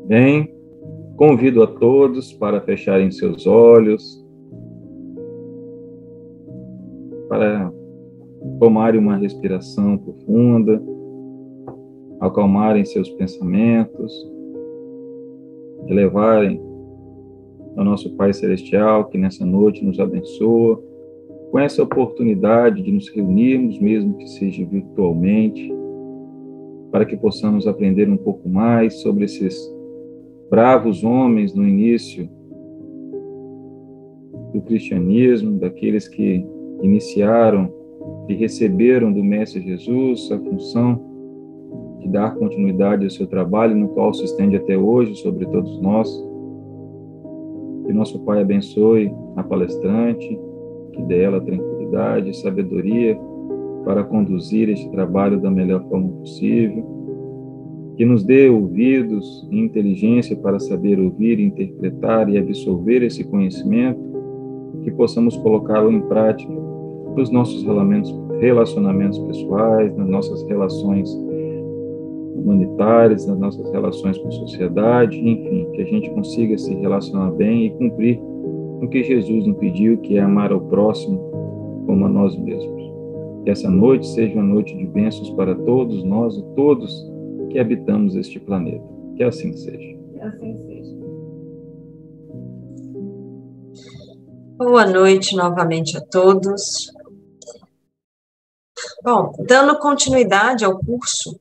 Bem, convido a todos para fecharem seus olhos, para tomarem uma respiração profunda, acalmarem seus pensamentos, elevarem ao nosso Pai Celestial, que nessa noite nos abençoa, com essa oportunidade de nos reunirmos, mesmo que seja virtualmente, para que possamos aprender um pouco mais sobre esses bravos homens no início do cristianismo, daqueles que iniciaram e receberam do Mestre Jesus a função de dar continuidade ao seu trabalho, no qual se estende até hoje sobre todos nós. Que nosso Pai abençoe a palestrante, que dê ela tranquilidade e sabedoria para conduzir este trabalho da melhor forma possível, que nos dê ouvidos e inteligência para saber ouvir, interpretar e absorver esse conhecimento, que possamos colocá-lo em prática nos nossos relacionamentos pessoais, nas nossas relações humanitárias, nas nossas relações com a sociedade, enfim, que a gente consiga se relacionar bem e cumprir o que Jesus nos pediu, que é amar ao próximo como a nós mesmos. Que essa noite seja uma noite de bênçãos para todos nós e todos que habitamos este planeta. Que assim seja. Que assim seja. Boa noite novamente a todos. Bom, dando continuidade ao curso,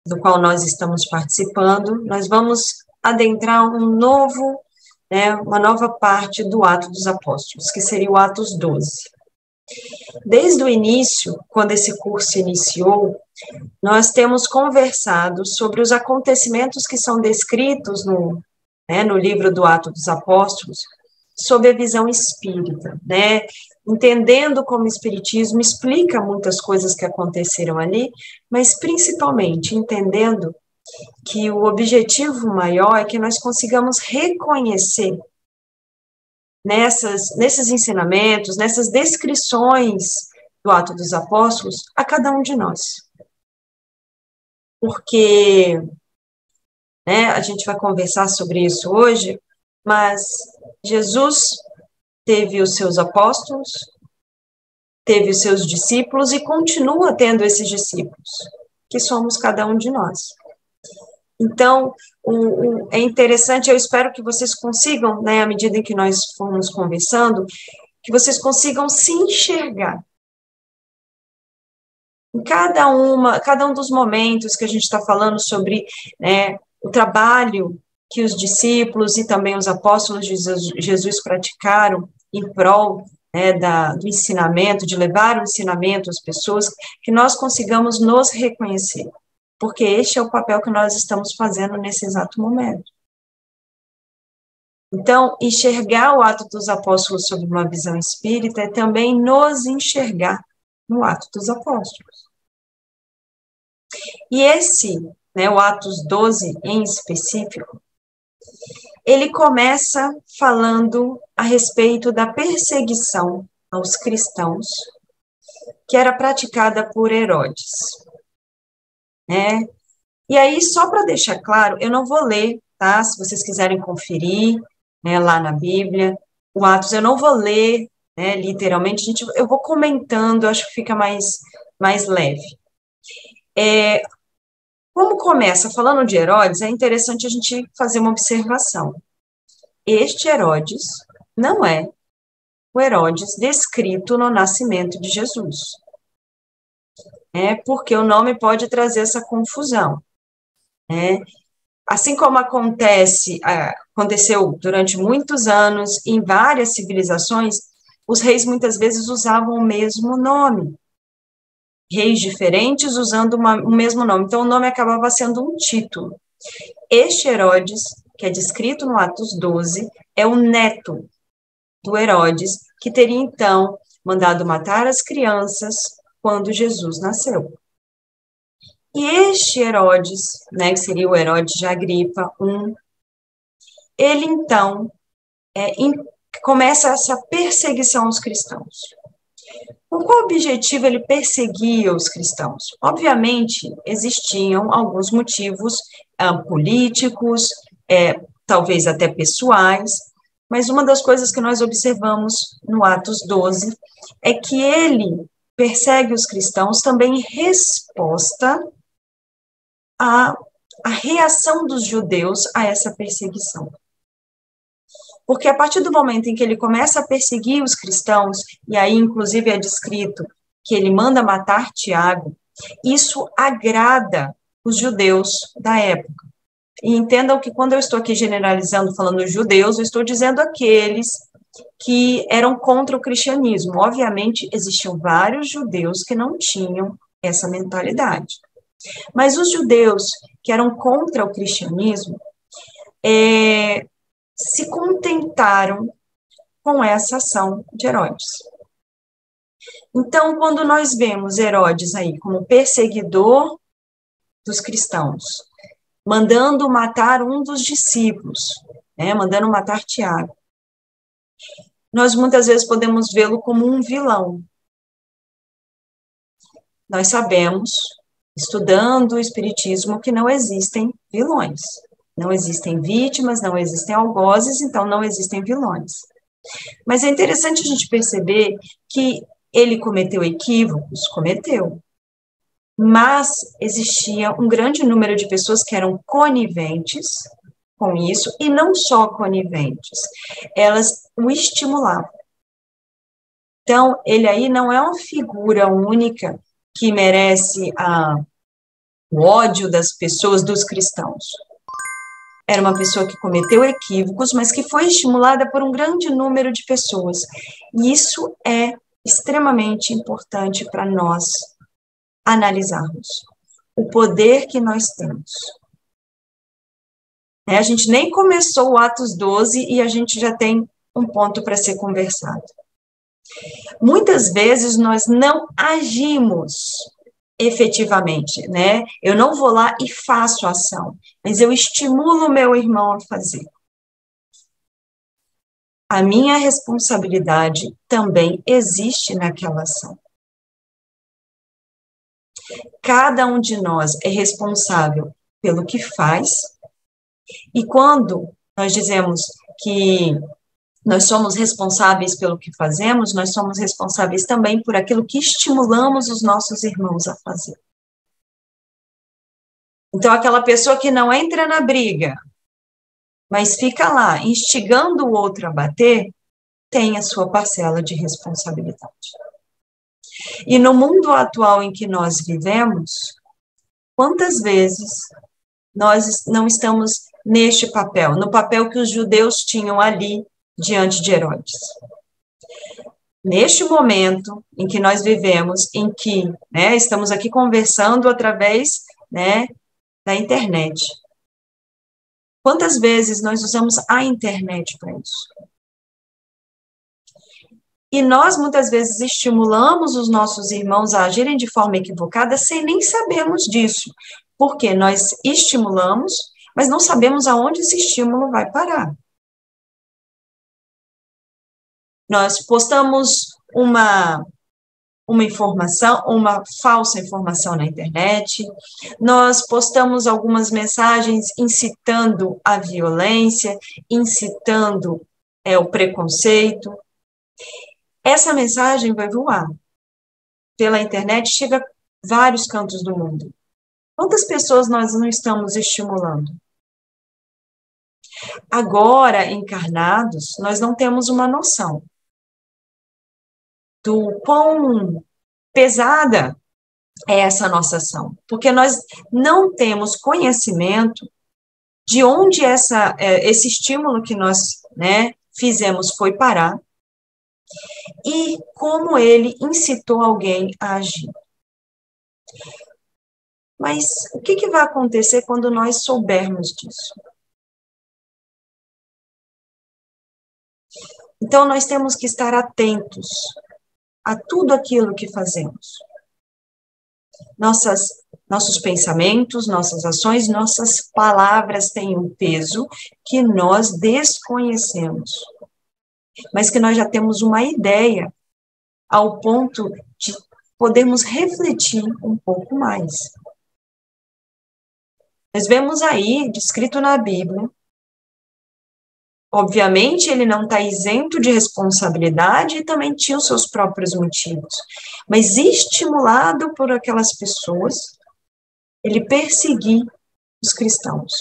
do qual nós estamos participando, nós vamos adentrar uma nova parte do Atos dos Apóstolos, que seria o Atos 12. Desde o início, quando esse curso iniciou, nós temos conversado sobre os acontecimentos que são descritos no livro do Atos dos Apóstolos, sob a visão espírita, entendendo como o espiritismo explica muitas coisas que aconteceram ali, mas principalmente entendendo que o objetivo maior é que nós consigamos reconhecer nesses ensinamentos, nessas descrições do Ato dos Apóstolos, a cada um de nós. Porque, a gente vai conversar sobre isso hoje, mas Jesus teve os seus apóstolos, teve os seus discípulos e continua tendo esses discípulos, que somos cada um de nós. Então, é interessante, eu espero que vocês consigam, à medida em que nós formos conversando, que vocês consigam se enxergar em cada um dos momentos que a gente está falando sobre o trabalho que os discípulos e também os apóstolos de Jesus praticaram em prol do ensinamento, de levar o ensinamento às pessoas, que nós consigamos nos reconhecer, porque este é o papel que nós estamos fazendo nesse exato momento. Então, enxergar o Ato dos Apóstolos sob uma visão espírita é também nos enxergar no Ato dos Apóstolos. E o Atos 12 em específico, ele começa falando a respeito da perseguição aos cristãos que era praticada por Herodes. E aí, só para deixar claro, eu não vou ler, tá? Se vocês quiserem conferir, lá na Bíblia, o Atos, eu não vou ler, literalmente, eu vou comentando, acho que fica mais leve. Como começa falando de Herodes, é interessante a gente fazer uma observação. Este Herodes não é o Herodes descrito no nascimento de Jesus. Porque o nome pode trazer essa confusão. Assim como aconteceu durante muitos anos em várias civilizações, os reis muitas vezes usavam o mesmo nome. Reis diferentes usando o mesmo nome. Então, o nome acabava sendo um título. Este Herodes, que é descrito no Atos 12, é o neto do Herodes, que teria, então, mandado matar as crianças quando Jesus nasceu. E este Herodes, que seria o Herodes de Agripa I, ele, então, começa essa perseguição aos cristãos. Com qual objetivo ele perseguia os cristãos? Obviamente, existiam alguns motivos políticos, talvez até pessoais, mas uma das coisas que nós observamos no Atos 12 é que ele persegue os cristãos também em resposta à reação dos judeus a essa perseguição. Porque a partir do momento em que ele começa a perseguir os cristãos, e aí inclusive é descrito que ele manda matar Tiago, isso agrada os judeus da época. E entendam que quando eu estou aqui generalizando, falando judeus, eu estou dizendo aqueles que eram contra o cristianismo. Obviamente, existiam vários judeus que não tinham essa mentalidade. Mas os judeus que eram contra o cristianismo se contentaram com essa ação de Herodes. Então, quando nós vemos Herodes aí como perseguidor dos cristãos, mandando matar um dos discípulos, mandando matar Tiago, nós muitas vezes podemos vê-lo como um vilão. Nós sabemos, estudando o Espiritismo, que não existem vilões. Não existem vítimas, não existem algozes, então não existem vilões. Mas é interessante a gente perceber que ele cometeu equívocos, cometeu. Mas existia um grande número de pessoas que eram coniventes com isso, e não só coniventes, elas o estimulavam. Então, ele aí não é uma figura única que merece o ódio das pessoas, dos cristãos. Era uma pessoa que cometeu equívocos, mas que foi estimulada por um grande número de pessoas. E isso é extremamente importante para nós analisarmos o poder que nós temos. A gente nem começou o Atos 12 e a gente já tem um ponto para ser conversado. Muitas vezes nós não agimos efetivamente, Eu não vou lá e faço a ação, mas eu estimulo o meu irmão a fazer. A minha responsabilidade também existe naquela ação. Cada um de nós é responsável pelo que faz, e quando nós dizemos que nós somos responsáveis pelo que fazemos, nós somos responsáveis também por aquilo que estimulamos os nossos irmãos a fazer. Então, aquela pessoa que não entra na briga, mas fica lá instigando o outro a bater, tem a sua parcela de responsabilidade. E no mundo atual em que nós vivemos, quantas vezes nós não estamos neste papel, no papel que os judeus tinham ali diante de Herodes? Neste momento em que nós vivemos, em que estamos aqui conversando através da internet, quantas vezes nós usamos a internet para isso? E nós, muitas vezes, estimulamos os nossos irmãos a agirem de forma equivocada sem nem sabermos disso, porque nós estimulamos, mas não sabemos aonde esse estímulo vai parar. Nós postamos uma informação, uma falsa informação na internet, nós postamos algumas mensagens incitando a violência, incitando o preconceito. Essa mensagem vai voar pela internet, chega a vários cantos do mundo. Quantas pessoas nós não estamos estimulando? Agora, encarnados, nós não temos uma noção do quão pesada é essa nossa ação, porque nós não temos conhecimento de onde esse estímulo que nós fizemos foi parar e como ele incitou alguém a agir. Mas o que vai acontecer quando nós soubermos disso? Então, nós temos que estar atentos a tudo aquilo que fazemos. Nossos pensamentos, nossas ações, nossas palavras têm um peso que nós desconhecemos, mas que nós já temos uma ideia ao ponto de podermos refletir um pouco mais. Nós vemos aí, descrito na Bíblia, obviamente ele não está isento de responsabilidade e também tinha os seus próprios motivos, mas estimulado por aquelas pessoas, ele perseguia os cristãos.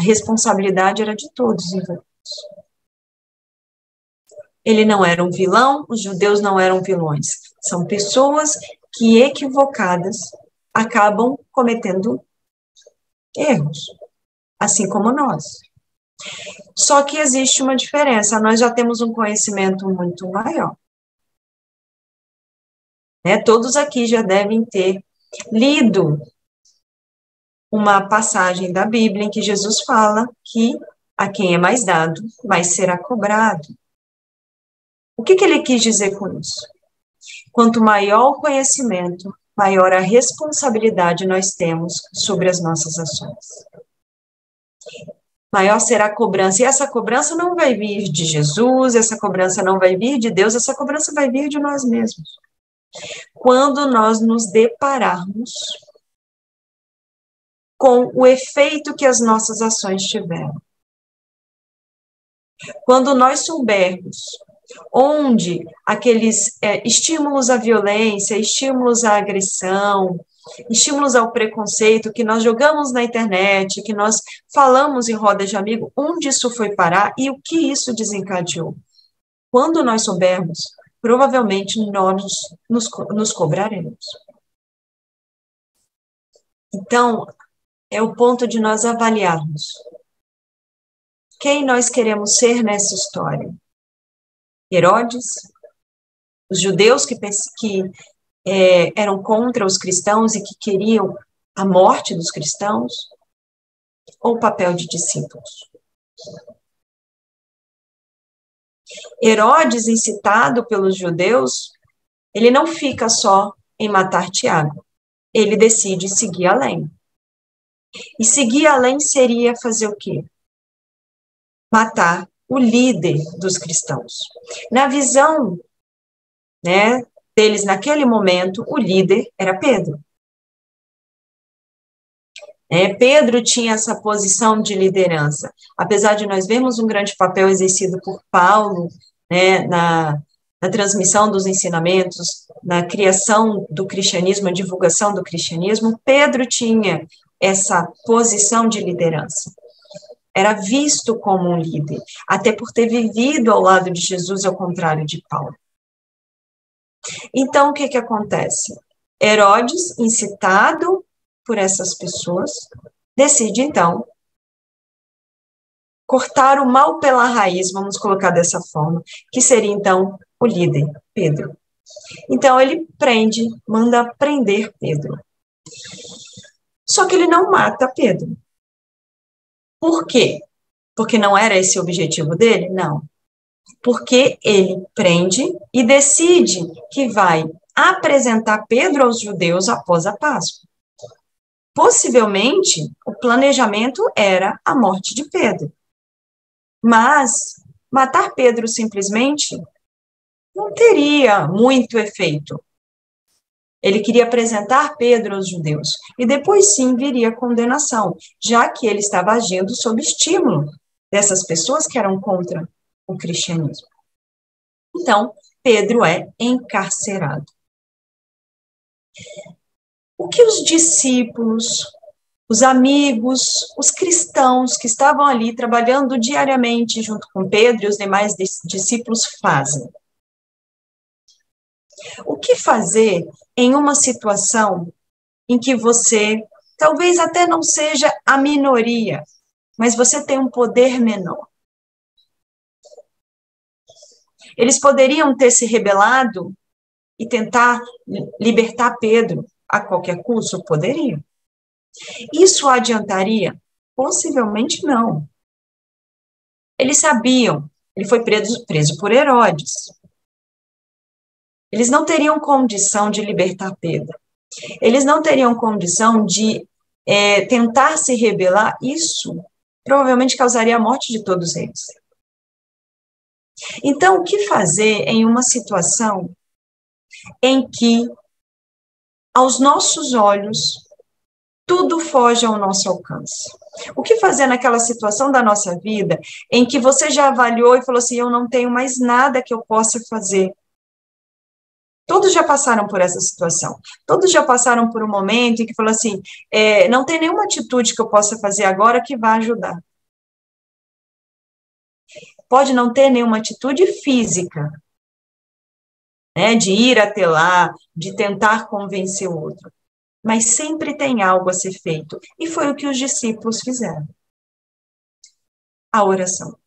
A responsabilidade era de todos envolvidos. Ele não era um vilão, os judeus não eram vilões. São pessoas que, equivocadas, acabam cometendo erros, assim como nós. Só que existe uma diferença, nós já temos um conhecimento muito maior. Todos aqui já devem ter lido uma passagem da Bíblia em que Jesus fala que a quem é mais dado, mais será cobrado. O que ele quis dizer com isso? Quanto maior o conhecimento, maior a responsabilidade nós temos sobre as nossas ações. Maior será a cobrança. E essa cobrança não vai vir de Jesus, essa cobrança não vai vir de Deus, essa cobrança vai vir de nós mesmos. Quando nós nos depararmos com o efeito que as nossas ações tiveram. Quando nós soubermos onde aqueles estímulos à violência, estímulos à agressão, estímulos ao preconceito que nós jogamos na internet, que nós falamos em roda de amigo, onde isso foi parar e o que isso desencadeou. Quando nós soubermos, provavelmente nós nos cobraremos. Então, é o ponto de nós avaliarmos quem nós queremos ser nessa história. Herodes, os judeus que eram contra os cristãos e que queriam a morte dos cristãos, ou o papel de discípulos. Herodes, incitado pelos judeus, ele não fica só em matar Tiago, ele decide seguir além. E seguir além seria fazer o quê? Matar o líder dos cristãos. Na visão, deles naquele momento, o líder era Pedro. Pedro tinha essa posição de liderança. Apesar de nós vermos um grande papel exercido por Paulo, na transmissão dos ensinamentos, na criação do cristianismo, a divulgação do cristianismo, Pedro tinha essa posição de liderança. Era visto como um líder, até por ter vivido ao lado de Jesus, ao contrário de Paulo. Então, o que acontece? Herodes, incitado por essas pessoas, decide, então, cortar o mal pela raiz, vamos colocar dessa forma, que seria, então, o líder, Pedro. Então, ele manda prender Pedro. Só que ele não mata Pedro. Por quê? Porque não era esse o objetivo dele? Não. Porque ele prende e decide que vai apresentar Pedro aos judeus após a Páscoa. Possivelmente, o planejamento era a morte de Pedro. Mas matar Pedro simplesmente não teria muito efeito. Ele queria apresentar Pedro aos judeus, e depois sim viria a condenação, já que ele estava agindo sob estímulo dessas pessoas que eram contra o cristianismo. Então, Pedro é encarcerado. O que os discípulos, os amigos, os cristãos que estavam ali trabalhando diariamente junto com Pedro e os demais discípulos fazem? O que fazer em uma situação em que você, talvez até não seja a minoria, mas você tem um poder menor? Eles poderiam ter se rebelado e tentar libertar Pedro a qualquer custo? Poderiam. Isso adiantaria? Possivelmente não. Eles sabiam, ele foi preso por Herodes. Eles não teriam condição de libertar Pedro. Eles não teriam condição de tentar se rebelar. Isso provavelmente causaria a morte de todos eles. Então, o que fazer em uma situação em que, aos nossos olhos, tudo foge ao nosso alcance. O que fazer naquela situação da nossa vida em que você já avaliou e falou assim, eu não tenho mais nada que eu possa fazer? Todos já passaram por essa situação. Todos já passaram por um momento em que falou assim, não tem nenhuma atitude que eu possa fazer agora que vá ajudar. Pode não ter nenhuma atitude física, né, de ir até lá, de tentar convencer o outro. Mas sempre tem algo a ser feito. E foi o que os discípulos fizeram. A oração.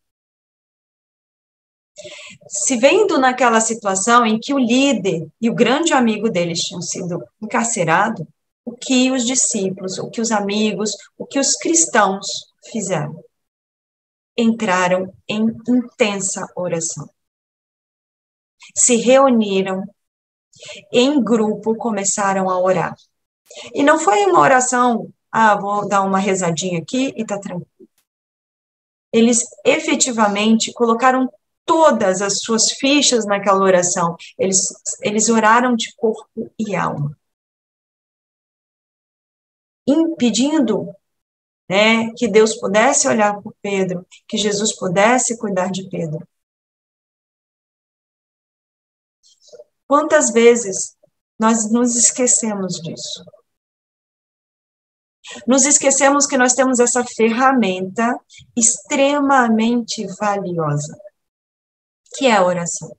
Se vendo naquela situação em que o líder e o grande amigo deles tinham sido encarcerados, o que os discípulos, o que os amigos, o que os cristãos fizeram? Entraram em intensa oração. Se reuniram, em grupo começaram a orar. E não foi uma oração, vou dar uma rezadinha aqui e tá tranquilo. Eles efetivamente colocaram todas as suas fichas naquela oração. Eles oraram de corpo e alma. Impedindo, né, que Deus pudesse olhar por Pedro, que Jesus pudesse cuidar de Pedro. Quantas vezes nós nos esquecemos disso? Nos esquecemos que nós temos essa ferramenta extremamente valiosa, que é a oração.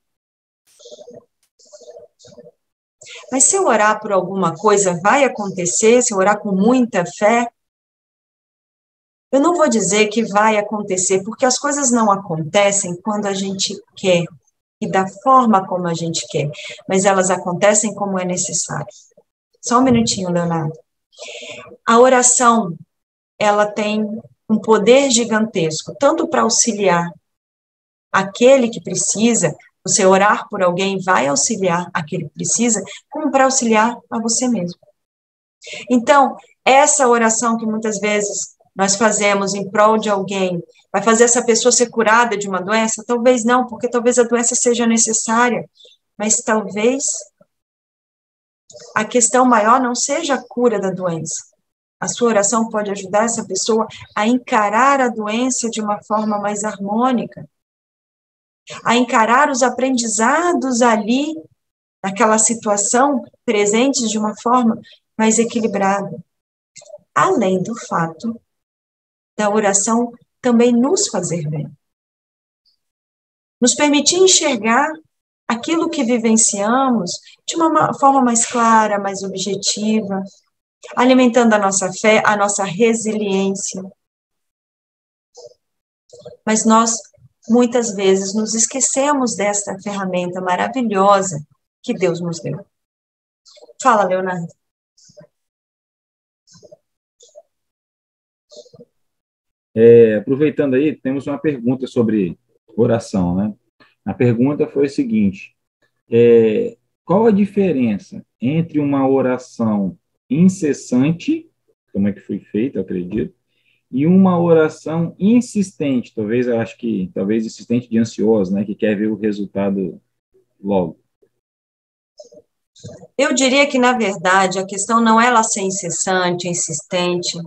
Mas se eu orar por alguma coisa, vai acontecer, se eu orar com muita fé, eu não vou dizer que vai acontecer, porque as coisas não acontecem quando a gente quer e da forma como a gente quer, mas elas acontecem como é necessário. Só um minutinho, Leonardo. A oração, ela tem um poder gigantesco, tanto para auxiliar aquele que precisa, você orar por alguém vai auxiliar aquele que precisa, como para auxiliar a você mesmo. Então, essa oração que muitas vezes nós fazemos em prol de alguém, vai fazer essa pessoa ser curada de uma doença? Talvez não, porque talvez a doença seja necessária, mas talvez a questão maior não seja a cura da doença. A sua oração pode ajudar essa pessoa a encarar a doença de uma forma mais harmônica, a encarar os aprendizados ali, naquela situação, presentes de uma forma mais equilibrada. Além do fato da oração também nos fazer bem. Nos permitir enxergar aquilo que vivenciamos de uma forma mais clara, mais objetiva, alimentando a nossa fé, a nossa resiliência. Mas nós, muitas vezes, nos esquecemos desta ferramenta maravilhosa que Deus nos deu. Fala, Leonardo. Aproveitando aí, temos uma pergunta sobre oração, né? A pergunta foi a seguinte: qual a diferença entre uma oração incessante, como é que foi feita, eu acredito, e uma oração insistente, talvez insistente de ansioso, né, que quer ver o resultado logo? Eu diria que, na verdade, a questão não é ela ser incessante, insistente.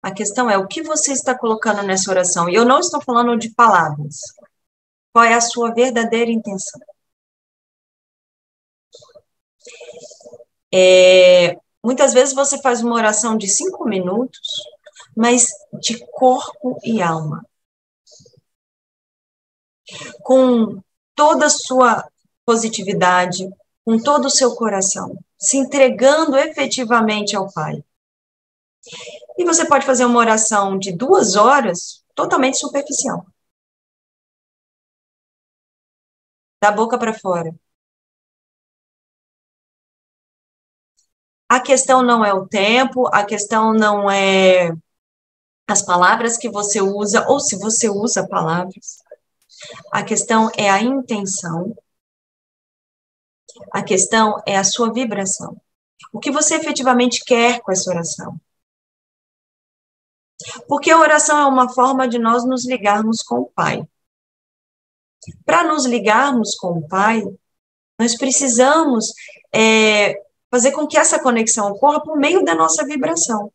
A questão é o que você está colocando nessa oração. E eu não estou falando de palavras. Qual é a sua verdadeira intenção? Muitas vezes você faz uma oração de 5 minutos, mas de corpo e alma. Com toda a sua positividade, com todo o seu coração, se entregando efetivamente ao Pai. E você pode fazer uma oração de 2 horas totalmente superficial. Da boca para fora. A questão não é o tempo, a questão não é as palavras que você usa, ou se você usa palavras. A questão é a intenção. A questão é a sua vibração. O que você efetivamente quer com essa oração? Porque a oração é uma forma de nós nos ligarmos com o Pai. Para nos ligarmos com o Pai, Nós precisamos fazer com que essa conexão ocorra por meio da nossa vibração.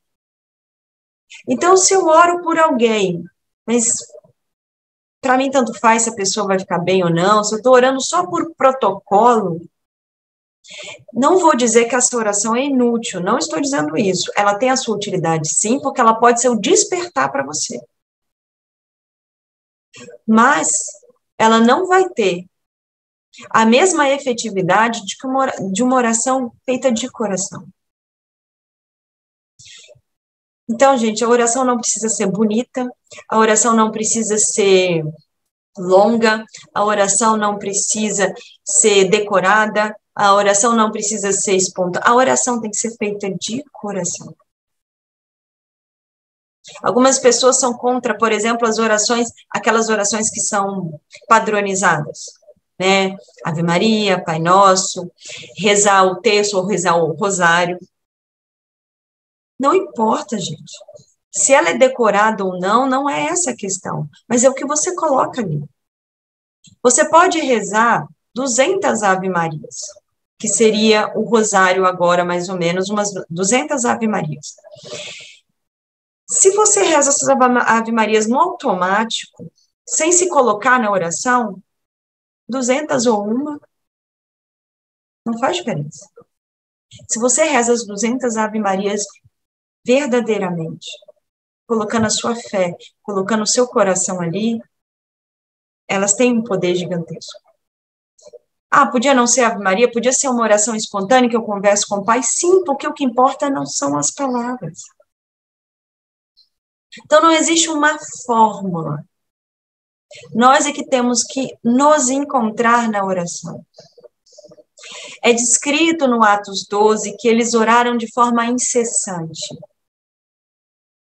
Então, se eu oro por alguém, mas para mim tanto faz se a pessoa vai ficar bem ou não, se eu estou orando só por protocolo, não vou dizer que essa oração é inútil, não estou dizendo isso. Ela tem a sua utilidade sim, porque ela pode ser o despertar para você. Mas ela não vai ter a mesma efetividade de uma oração feita de coração. Então, gente, a oração não precisa ser bonita, a oração não precisa ser longa, a oração não precisa ser decorada, a oração não precisa ser espontânea, a oração tem que ser feita de coração. Algumas pessoas são contra, por exemplo, as orações, aquelas orações que são padronizadas, né? Ave Maria, Pai Nosso, rezar o terço ou rezar o rosário. Não importa, gente. Se ela é decorada ou não, não é essa a questão, mas é o que você coloca ali. Você pode rezar 200 Ave Marias, que seria o rosário agora, mais ou menos, umas 200 Ave Marias. Se você reza essas Ave Marias no automático, sem se colocar na oração, 200 ou uma, não faz diferença. Se você reza as 200 Ave Marias verdadeiramente, colocando a sua fé, colocando o seu coração ali, elas têm um poder gigantesco. Ah, podia não ser Ave Maria, podia ser uma oração espontânea que eu converso com o Pai? Sim, porque o que importa não são as palavras. Então, não existe uma fórmula. Nós é que temos que nos encontrar na oração. É descrito no Atos 12 que eles oraram de forma incessante.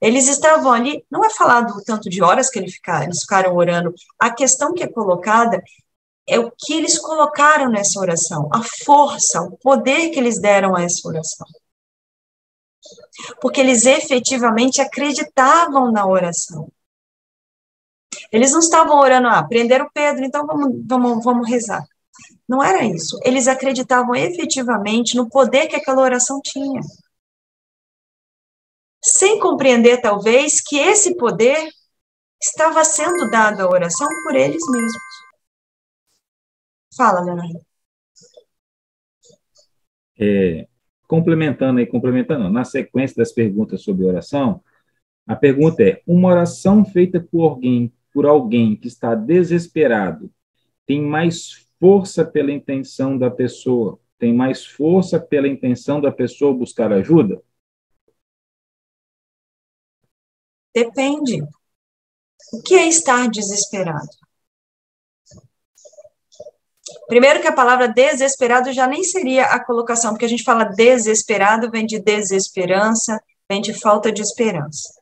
Eles estavam ali, não é falado o tanto de horas que eles ficaram orando, a questão que é colocada é o que eles colocaram nessa oração, a força, o poder que eles deram a essa oração. Porque eles efetivamente acreditavam na oração. Eles não estavam orando, prenderam Pedro, então vamos rezar. Não era isso. Eles acreditavam efetivamente no poder que aquela oração tinha. Sem compreender, talvez, que esse poder estava sendo dado à oração por eles mesmos. Fala, Leonardo. Complementando, na sequência das perguntas sobre oração, a pergunta é: uma oração feita por alguém que está desesperado, tem mais força pela intenção da pessoa? Tem mais força pela intenção da pessoa buscar ajuda? Depende. O que é estar desesperado? Primeiro que a palavra desesperado já nem seria a colocação, porque a gente fala desesperado, vem de desesperança, vem de falta de esperança.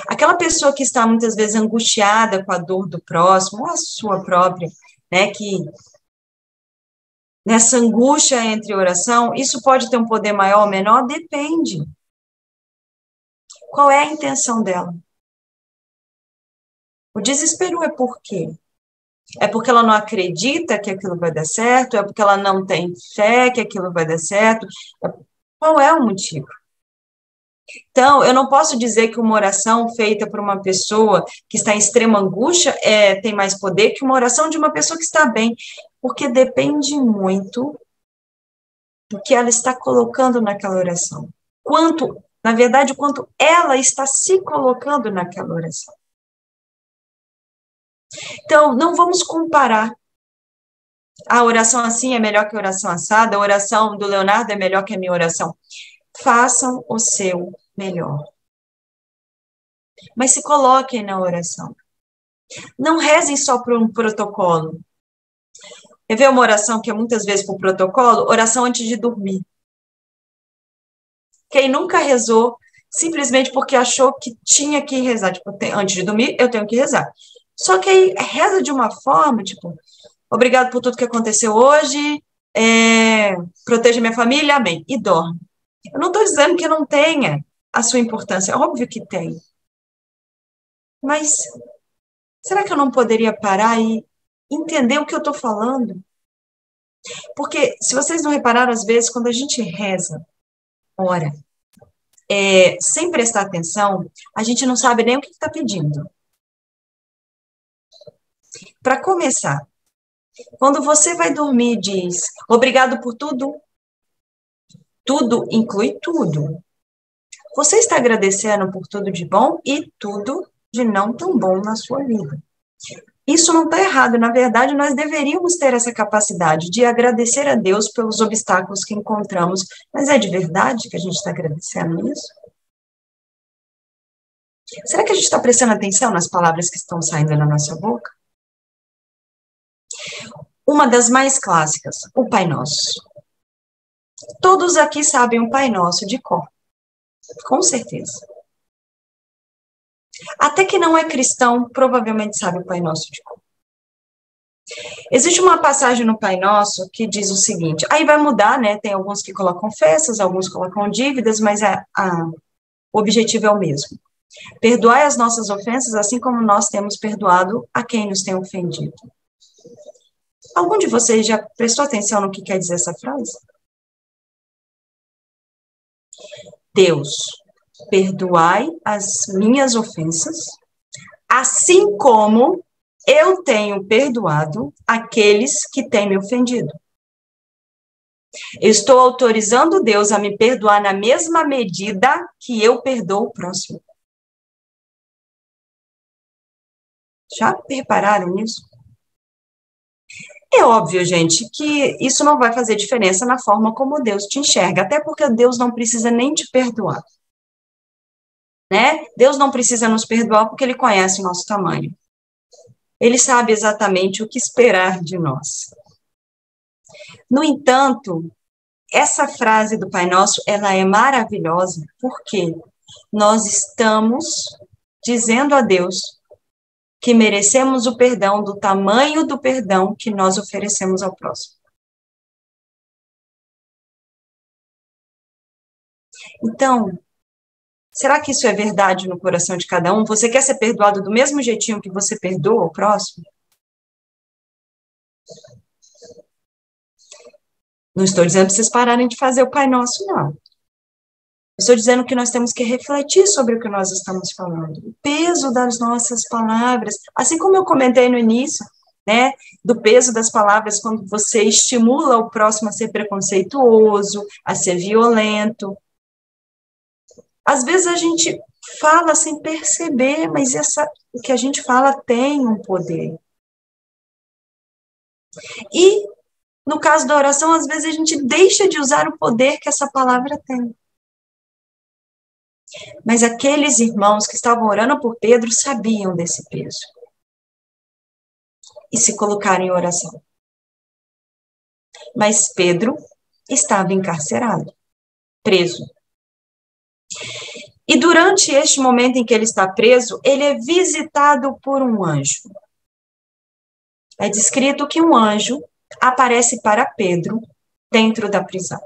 Aquela pessoa que está muitas vezes angustiada com a dor do próximo, ou a sua própria, né, que nessa angústia entre oração, isso pode ter um poder maior ou menor? Depende. Qual é a intenção dela? O desespero é por quê? É porque ela não acredita que aquilo vai dar certo? É porque ela não tem fé que aquilo vai dar certo? Qual é o motivo? Então, eu não posso dizer que uma oração feita por uma pessoa que está em extrema angústia tem mais poder que uma oração de uma pessoa que está bem, porque depende muito do que ela está colocando naquela oração. Na verdade, quanto ela está se colocando naquela oração. Então, não vamos comparar. A oração assim é melhor que a oração assada, a oração do Leonardo é melhor que a minha oração. Façam o seu melhor. Mas se coloquem na oração. Não rezem só por um protocolo. Quer ver uma oração que é muitas vezes por protocolo? Oração antes de dormir. Quem nunca rezou, simplesmente porque achou que tinha que rezar. Tipo, antes de dormir, eu tenho que rezar. Só que aí reza de uma forma, tipo, obrigado por tudo que aconteceu hoje, proteja minha família, amém. E dorme. Eu não estou dizendo que não tenha a sua importância, óbvio que tem. Mas será que eu não poderia parar e entender o que eu estou falando? Porque, se vocês não repararam, às vezes, quando a gente reza, ora, sem prestar atenção, a gente não sabe nem o que está pedindo. Para começar, quando você vai dormir e diz, obrigado por tudo, tudo inclui tudo. Você está agradecendo por tudo de bom e tudo de não tão bom na sua vida. Isso não está errado, na verdade, nós deveríamos ter essa capacidade de agradecer a Deus pelos obstáculos que encontramos, mas é de verdade que a gente está agradecendo isso? Será que a gente está prestando atenção nas palavras que estão saindo na nossa boca? Uma das mais clássicas, o Pai Nosso. Todos aqui sabem o Pai Nosso de cor, com certeza. Até que não é cristão, provavelmente sabe o Pai Nosso de cor. Existe uma passagem no Pai Nosso que diz o seguinte, aí vai mudar, né? Tem alguns que colocam festas, alguns colocam dívidas, mas o objetivo é o mesmo. Perdoai as nossas ofensas, assim como nós temos perdoado a quem nos tem ofendido. Algum de vocês já prestou atenção no que quer dizer essa frase? Deus, perdoai as minhas ofensas, assim como eu tenho perdoado aqueles que têm me ofendido. Eu estou autorizando Deus a me perdoar na mesma medida que eu perdoo o próximo. Já repararam nisso? É óbvio, gente, que isso não vai fazer diferença na forma como Deus te enxerga, até porque Deus não precisa nem te perdoar. Né? Deus não precisa nos perdoar porque Ele conhece o nosso tamanho. Ele sabe exatamente o que esperar de nós. No entanto, essa frase do Pai Nosso, ela é maravilhosa porque nós estamos dizendo a Deus que merecemos o perdão do tamanho do perdão que nós oferecemos ao próximo. Então, será que isso é verdade no coração de cada um? Você quer ser perdoado do mesmo jeitinho que você perdoa o próximo? Não estou dizendo para vocês pararem de fazer o Pai Nosso, não. Estou dizendo que nós temos que refletir sobre o que nós estamos falando. O peso das nossas palavras. Assim como eu comentei no início, né, do peso das palavras quando você estimula o próximo a ser preconceituoso, a ser violento. Às vezes a gente fala sem perceber, mas o que a gente fala tem um poder. E, no caso da oração, às vezes a gente deixa de usar o poder que essa palavra tem. Mas aqueles irmãos que estavam orando por Pedro sabiam desse peso. E se colocaram em oração. Mas Pedro estava encarcerado, preso. E durante este momento em que ele está preso, ele é visitado por um anjo. É descrito que um anjo aparece para Pedro dentro da prisão.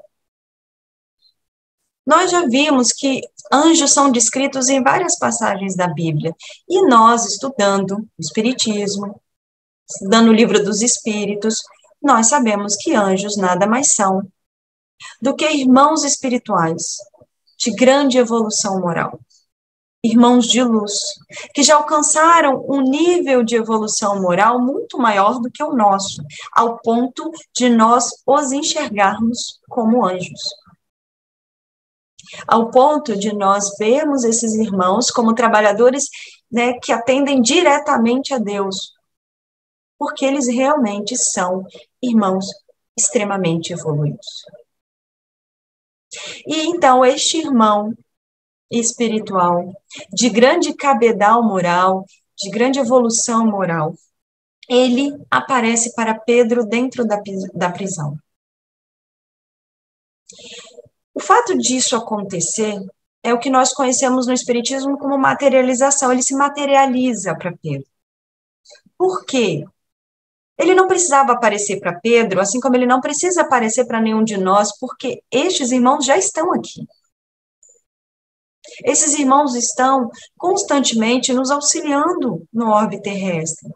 Nós já vimos que anjos são descritos em várias passagens da Bíblia. E nós, estudando o Espiritismo, estudando o Livro dos Espíritos, nós sabemos que anjos nada mais são do que irmãos espirituais de grande evolução moral. Irmãos de luz, que já alcançaram um nível de evolução moral muito maior do que o nosso, ao ponto de nós os enxergarmos como anjos. Ao ponto de nós vermos esses irmãos como trabalhadores, né, que atendem diretamente a Deus, porque eles realmente são irmãos extremamente evoluídos. E então este irmão espiritual, de grande cabedal moral, de grande evolução moral, ele aparece para Pedro dentro da prisão. O fato disso acontecer é o que nós conhecemos no Espiritismo como materialização. Ele se materializa para Pedro. Por quê? Ele não precisava aparecer para Pedro, assim como ele não precisa aparecer para nenhum de nós, porque estes irmãos já estão aqui. Esses irmãos estão constantemente nos auxiliando no orbe terrestre.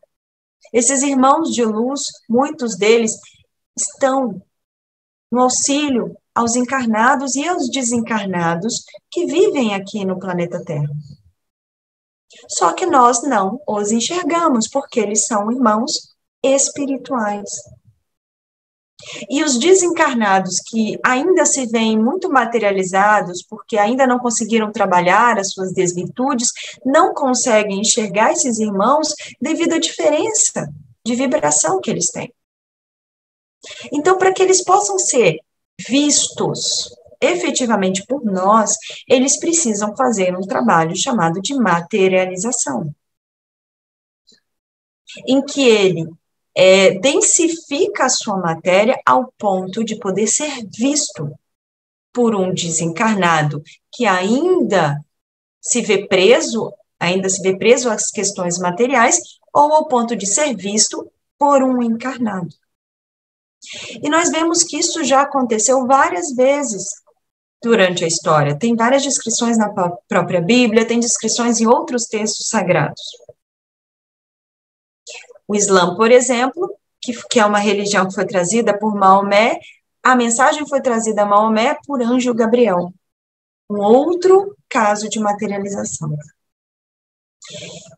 Esses irmãos de luz, muitos deles, estão no auxílio aos encarnados e aos desencarnados que vivem aqui no planeta Terra. Só que nós não os enxergamos, porque eles são irmãos espirituais. E os desencarnados que ainda se veem muito materializados, porque ainda não conseguiram trabalhar as suas desvirtudes, não conseguem enxergar esses irmãos devido à diferença de vibração que eles têm. Então, para que eles possam ser vistos efetivamente por nós, eles precisam fazer um trabalho chamado de materialização, em que ele densifica a sua matéria ao ponto de poder ser visto por um desencarnado que ainda se vê preso às questões materiais, ou ao ponto de ser visto por um encarnado. E nós vemos que isso já aconteceu várias vezes durante a história. Tem várias descrições na própria Bíblia, tem descrições em outros textos sagrados. O Islã, por exemplo, que é uma religião que foi trazida por Maomé, a mensagem foi trazida a Maomé por anjo Gabriel. Um outro caso de materialização.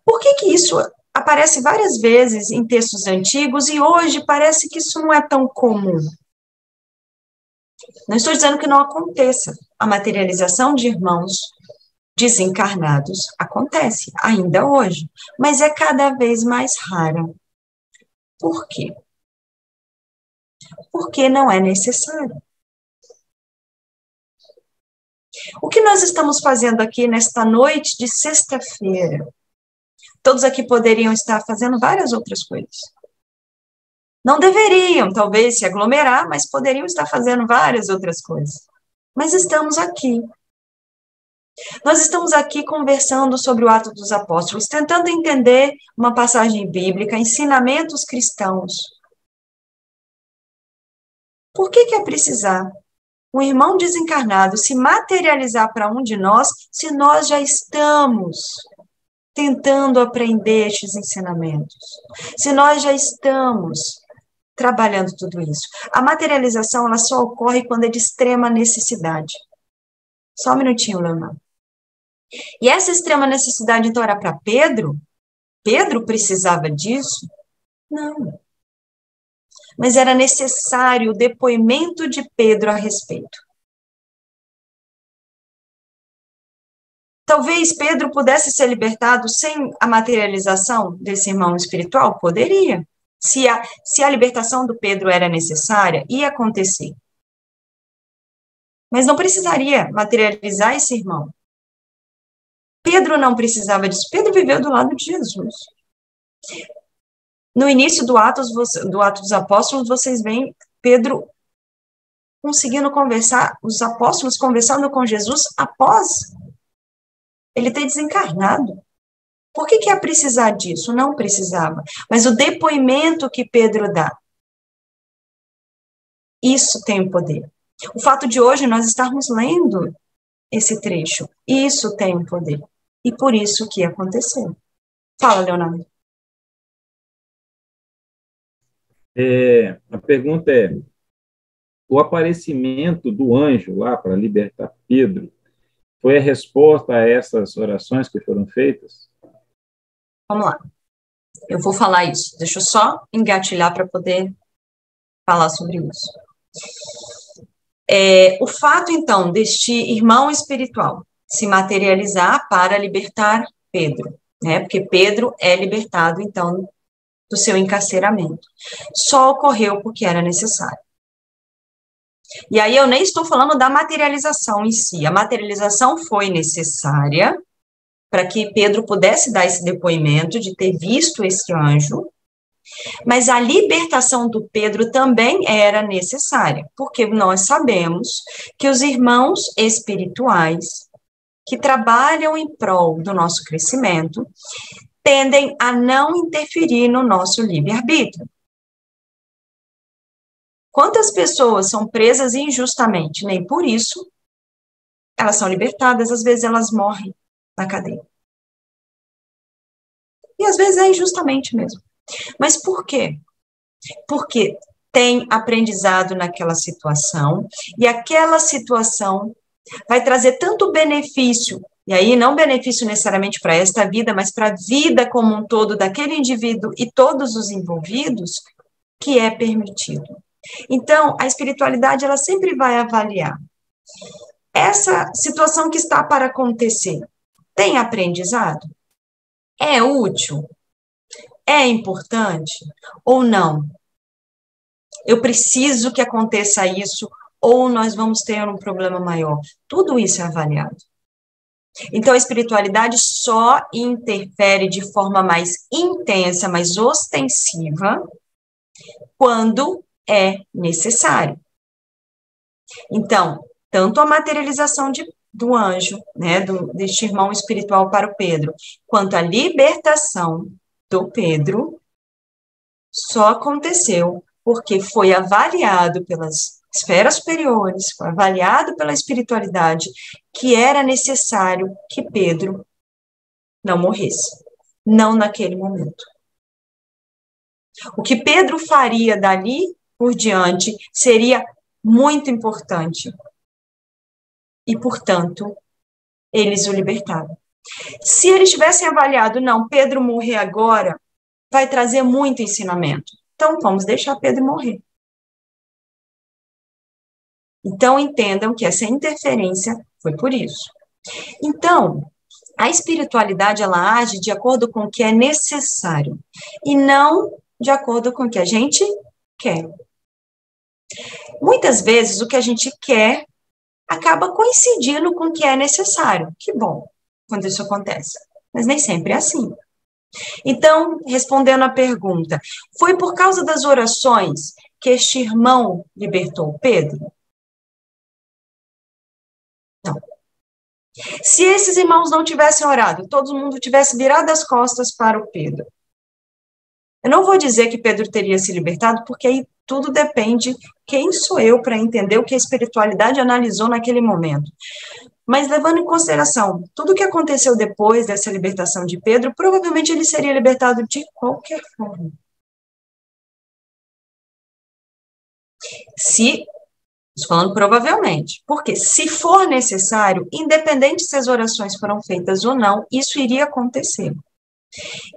Por que isso aparece várias vezes em textos antigos e hoje parece que isso não é tão comum? Não estou dizendo que não aconteça. A materialização de irmãos desencarnados acontece ainda hoje, mas é cada vez mais rara. Por quê? Porque não é necessário. O que nós estamos fazendo aqui nesta noite de sexta-feira? Todos aqui poderiam estar fazendo várias outras coisas. Não deveriam, talvez, se aglomerar, mas poderiam estar fazendo várias outras coisas. Mas estamos aqui. Nós estamos aqui conversando sobre o Atos dos Apóstolos, tentando entender uma passagem bíblica, ensinamentos cristãos. Por que é precisar um irmão desencarnado se materializar para um de nós, se nós já estamos tentando aprender estes ensinamentos? Se nós já estamos trabalhando tudo isso. A materialização, ela só ocorre quando é de extrema necessidade. Só um minutinho, Leonardo. E essa extrema necessidade, então, era para Pedro? Pedro precisava disso? Não. Mas era necessário o depoimento de Pedro a respeito. Talvez Pedro pudesse ser libertado sem a materialização desse irmão espiritual? Poderia. Se a libertação do Pedro era necessária, ia acontecer. Mas não precisaria materializar esse irmão. Pedro não precisava disso. Pedro viveu do lado de Jesus. No início do Atos dos Apóstolos, vocês veem Pedro conseguindo conversar, os apóstolos conversando com Jesus após ele ter desencarnado. Por que ia precisar disso? Não precisava. Mas o depoimento que Pedro dá, isso tem o poder. O fato de hoje nós estarmos lendo esse trecho, isso tem o poder. E por isso que aconteceu. Fala, Leonardo. A pergunta é, o aparecimento do anjo lá para libertar Pedro foi a resposta a essas orações que foram feitas? Vamos lá. Eu vou falar isso. Deixa eu só engatilhar para poder falar sobre isso. O fato, então, deste irmão espiritual se materializar para libertar Pedro, né? Porque Pedro é libertado, então, do seu encarceramento. Só ocorreu porque era necessário. E aí eu nem estou falando da materialização em si. A materialização foi necessária para que Pedro pudesse dar esse depoimento de ter visto esse anjo, mas a libertação do Pedro também era necessária, porque nós sabemos que os irmãos espirituais que trabalham em prol do nosso crescimento tendem a não interferir no nosso livre-arbítrio. Quantas pessoas são presas injustamente? Nem por isso elas são libertadas, às vezes elas morrem na cadeia. E às vezes é injustamente mesmo. Mas por quê? Porque tem aprendizado naquela situação, e aquela situação vai trazer tanto benefício, e aí não benefício necessariamente para esta vida, mas para a vida como um todo daquele indivíduo e todos os envolvidos, que é permitido. Então, a espiritualidade, ela sempre vai avaliar. Essa situação que está para acontecer, tem aprendizado? É útil? É importante? Ou não? Eu preciso que aconteça isso, ou nós vamos ter um problema maior. Tudo isso é avaliado. Então, a espiritualidade só interfere de forma mais intensa, mais ostensiva, quando é necessário. Então, tanto a materialização do anjo, né, deste irmão espiritual para o Pedro, quanto a libertação do Pedro, só aconteceu porque foi avaliado pelas esferas superiores, foi avaliado pela espiritualidade, que era necessário que Pedro não morresse, não naquele momento. O que Pedro faria dali por diante seria muito importante. E, portanto, eles o libertaram. Se eles tivessem avaliado, não, Pedro morrer agora vai trazer muito ensinamento. Então, vamos deixar Pedro morrer. Então, entendam que essa interferência foi por isso. Então, a espiritualidade, ela age de acordo com o que é necessário e não de acordo com o que a gente quer. Muitas vezes, o que a gente quer acaba coincidindo com o que é necessário. Que bom quando isso acontece. Mas nem sempre é assim. Então, respondendo à pergunta, foi por causa das orações que este irmão libertou Pedro? Não. Se esses irmãos não tivessem orado, todo mundo tivesse virado as costas para o Pedro, eu não vou dizer que Pedro teria se libertado, porque aí tudo depende quem sou eu para entender o que a espiritualidade analisou naquele momento. Mas levando em consideração tudo o que aconteceu depois dessa libertação de Pedro, provavelmente ele seria libertado de qualquer forma. Estou falando provavelmente, porque se for necessário, independente se as orações foram feitas ou não, isso iria acontecer.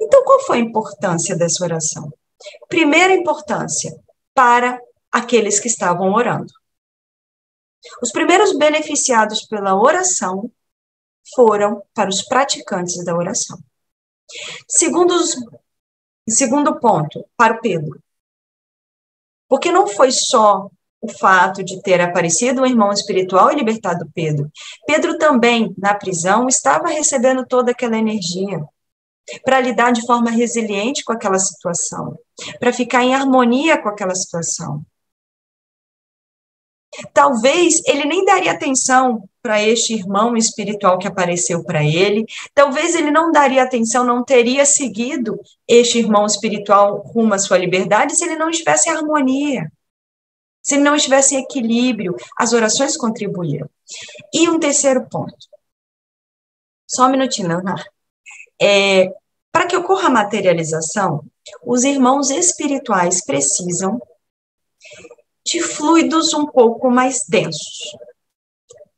Então, qual foi a importância dessa oração? Primeira importância, para aqueles que estavam orando. Os primeiros beneficiados pela oração foram para os praticantes da oração. Segundo ponto, para o Pedro. Porque não foi só o fato de ter aparecido um irmão espiritual e libertado Pedro. Pedro também, na prisão, estava recebendo toda aquela energia para lidar de forma resiliente com aquela situação, para ficar em harmonia com aquela situação. Talvez ele nem daria atenção para este irmão espiritual que apareceu para ele, talvez ele não daria atenção, não teria seguido este irmão espiritual rumo à sua liberdade se ele não estivesse em harmonia, se ele não estivesse em equilíbrio, as orações contribuíram. E um terceiro ponto, só um minutinho, Ana. Para que ocorra a materialização, os irmãos espirituais precisam de fluidos um pouco mais densos.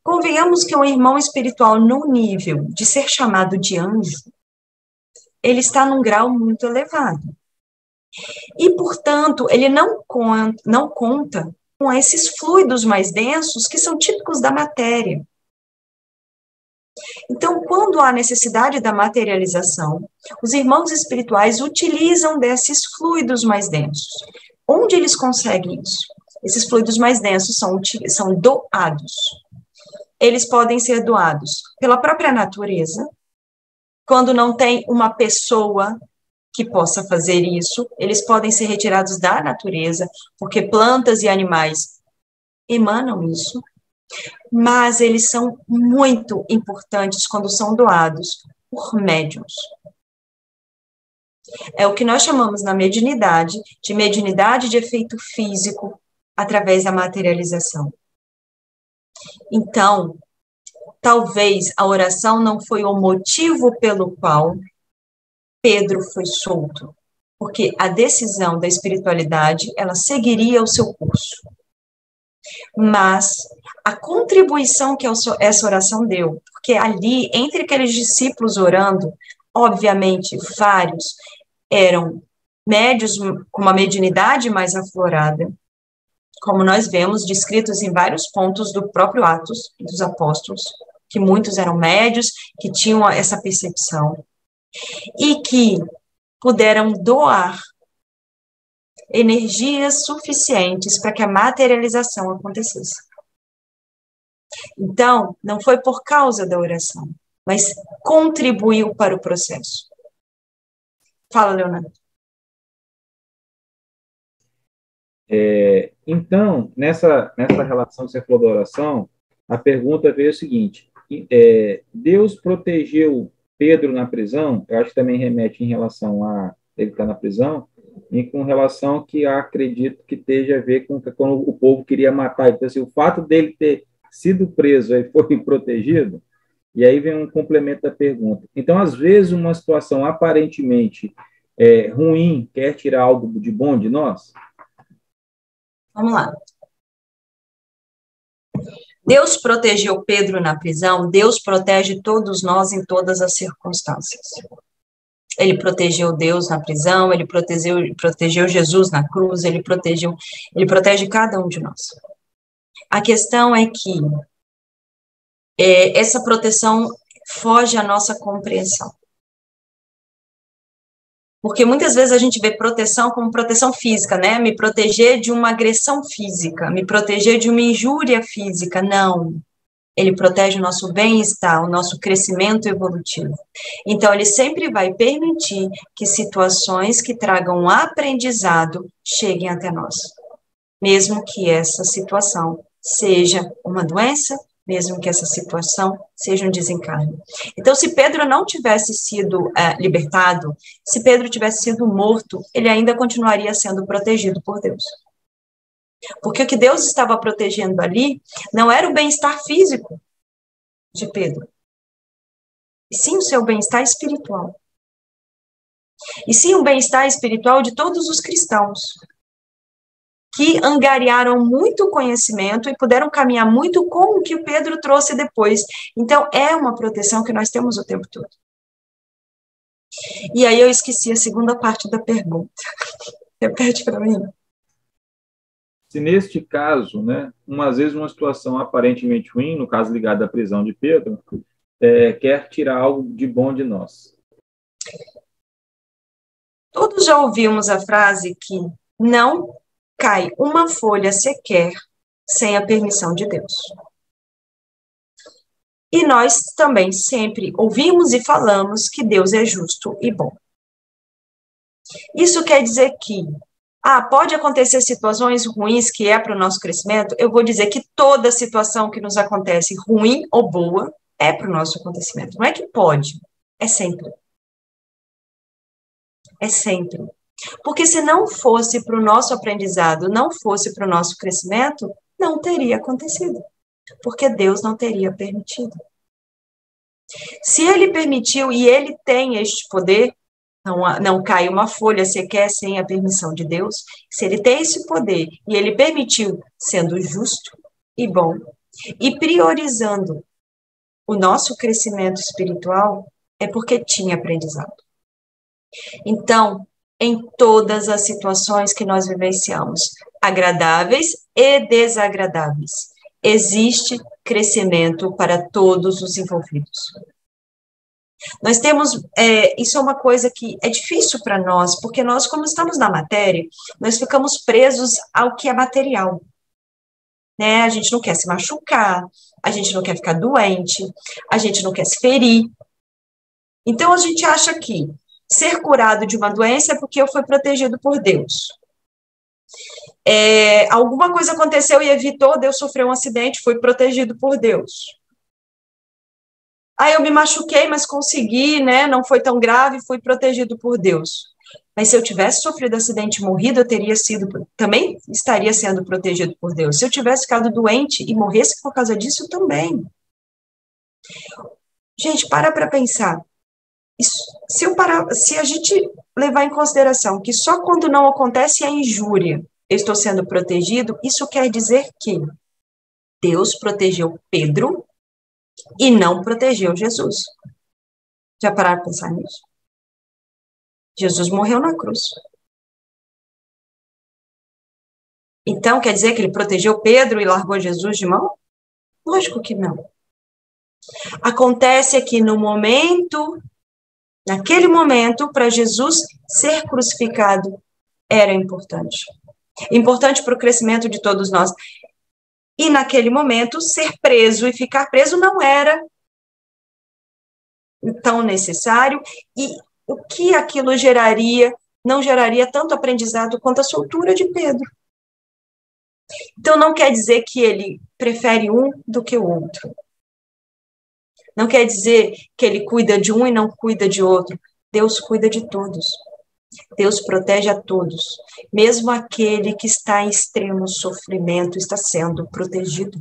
Convenhamos que um irmão espiritual no nível de ser chamado de anjo, ele está num grau muito elevado. E, portanto, ele não conta com esses fluidos mais densos que são típicos da matéria. Então, quando há necessidade da materialização, os irmãos espirituais utilizam desses fluidos mais densos. Onde eles conseguem isso? Esses fluidos mais densos são doados. Eles podem ser doados pela própria natureza, quando não tem uma pessoa que possa fazer isso, eles podem ser retirados da natureza, porque plantas e animais emanam isso, mas eles são muito importantes quando são doados por médiuns. É o que nós chamamos na mediunidade de efeito físico através da materialização. Então, talvez a oração não foi o motivo pelo qual Pedro foi solto, porque a decisão da espiritualidade, ela seguiria o seu curso. Mas a contribuição que essa oração deu, porque ali, entre aqueles discípulos orando, obviamente, vários eram médios com uma mediunidade mais aflorada, como nós vemos descritos em vários pontos do próprio Atos dos Apóstolos, que muitos eram médios, que tinham essa percepção, e que puderam doar energias suficientes para que a materialização acontecesse. Então, não foi por causa da oração, mas contribuiu para o processo. Fala, Leonardo. Então, nessa relação que você falou da oração, a pergunta veio o seguinte: Deus protegeu Pedro na prisão? Eu acho que também remete em relação a ele estar na prisão, e com relação que acredito que esteja a ver com quando o povo queria matar ele. Então, assim, o fato dele ter sido preso e foi protegido, e aí vem um complemento da pergunta. Então, às vezes, uma situação aparentemente ruim quer tirar algo de bom de nós? Vamos lá. Deus protegeu Pedro na prisão, Deus protege todos nós em todas as circunstâncias. Ele protegeu Deus na prisão, ele protegeu Jesus na cruz, ele protege cada um de nós. A questão é que essa proteção foge à nossa compreensão. Porque muitas vezes a gente vê proteção como proteção física, né? Me proteger de uma agressão física, me proteger de uma injúria física. Não. Ele protege o nosso bem-estar, o nosso crescimento evolutivo. Então, ele sempre vai permitir que situações que tragam aprendizado cheguem até nós. Mesmo que essa situação seja uma doença, mesmo que essa situação seja um desencarne. Então, se Pedro não tivesse sido libertado, se Pedro tivesse sido morto, ele ainda continuaria sendo protegido por Deus. Porque o que Deus estava protegendo ali não era o bem-estar físico de Pedro, e sim o seu bem-estar espiritual. E sim o bem-estar espiritual de todos os cristãos, que angariaram muito conhecimento e puderam caminhar muito com o que o Pedro trouxe depois. Então, é uma proteção que nós temos o tempo todo. E aí eu esqueci a segunda parte da pergunta. Repete para mim. Se neste caso, né, às vezes uma situação aparentemente ruim, no caso ligado à prisão de Pedro, quer tirar algo de bom de nós. Todos já ouvimos a frase que não cai uma folha sequer sem a permissão de Deus. E nós também sempre ouvimos e falamos que Deus é justo e bom. Isso quer dizer que pode acontecer situações ruins que é para o nosso crescimento? Eu vou dizer que toda situação que nos acontece, ruim ou boa, é para o nosso acontecimento. Não é que pode, é sempre. É sempre. Porque se não fosse para o nosso aprendizado, não fosse para o nosso crescimento, não teria acontecido. Porque Deus não teria permitido. Se ele permitiu e ele tem este poder, não cai uma folha sequer sem a permissão de Deus, se ele tem esse poder e ele permitiu, sendo justo e bom, e priorizando o nosso crescimento espiritual, é porque tinha aprendizado. Então, em todas as situações que nós vivenciamos, agradáveis e desagradáveis, existe crescimento para todos os envolvidos. Nós temos, isso é uma coisa que é difícil para nós, porque nós, como estamos na matéria, nós ficamos presos ao que é material. Né? A gente não quer se machucar, a gente não quer ficar doente, a gente não quer se ferir. Então, a gente acha que ser curado de uma doença é porque eu fui protegido por Deus. Alguma coisa aconteceu e evitou, Deus sofreu um acidente, fui protegido por Deus. Eu me machuquei, mas consegui, né? Não foi tão grave, fui protegido por Deus. Mas se eu tivesse sofrido acidente e morrido, também estaria sendo protegido por Deus. Se eu tivesse ficado doente e morresse por causa disso, também. Gente, para pensar. Se a gente levar em consideração que só quando não acontece a injúria eu estou sendo protegido, isso quer dizer que Deus protegeu Pedro e não protegeu Jesus. Já pararam para pensar nisso? Jesus morreu na cruz. Então, quer dizer que ele protegeu Pedro e largou Jesus de mão? Lógico que não. Acontece que naquele momento, para Jesus ser crucificado, era importante. Importante para o crescimento de todos nós. E naquele momento, ser preso e ficar preso não era tão necessário. E o que aquilo geraria, não geraria tanto aprendizado quanto a soltura de Pedro. Então, não quer dizer que ele prefere um do que o outro. Não quer dizer que ele cuida de um e não cuida de outro. Deus cuida de todos. Deus protege a todos. Mesmo aquele que está em extremo sofrimento está sendo protegido.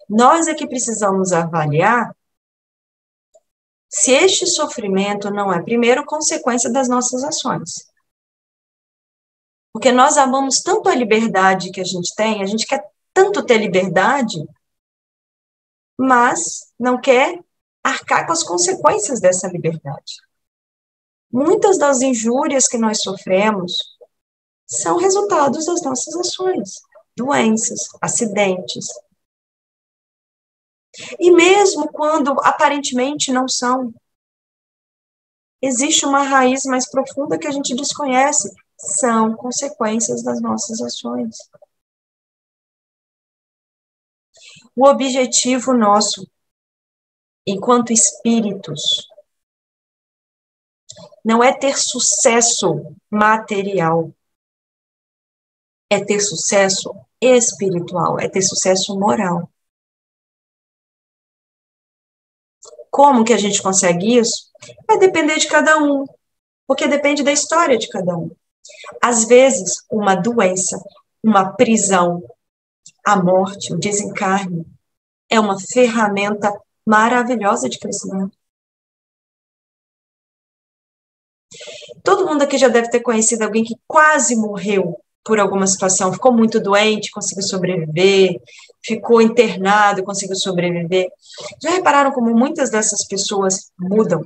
Nós é que precisamos avaliar se este sofrimento não é, primeiro, consequência das nossas ações. Porque nós amamos tanto a liberdade que a gente quer tanto ter liberdade, mas não quer arcar com as consequências dessa liberdade. Muitas das injúrias que nós sofremos são resultados das nossas ações, doenças, acidentes. E mesmo quando aparentemente não são, existe uma raiz mais profunda que a gente desconhece, são consequências das nossas ações. O objetivo nosso, enquanto espíritos, não é ter sucesso material, é ter sucesso espiritual, é ter sucesso moral. Como que a gente consegue isso? Vai depender de cada um, porque depende da história de cada um. Às vezes, uma doença, uma prisão, a morte, o desencarne, é uma ferramenta maravilhosa de crescimento. Todo mundo aqui já deve ter conhecido alguém que quase morreu por alguma situação, ficou muito doente, conseguiu sobreviver, ficou internado, conseguiu sobreviver. Já repararam como muitas dessas pessoas mudam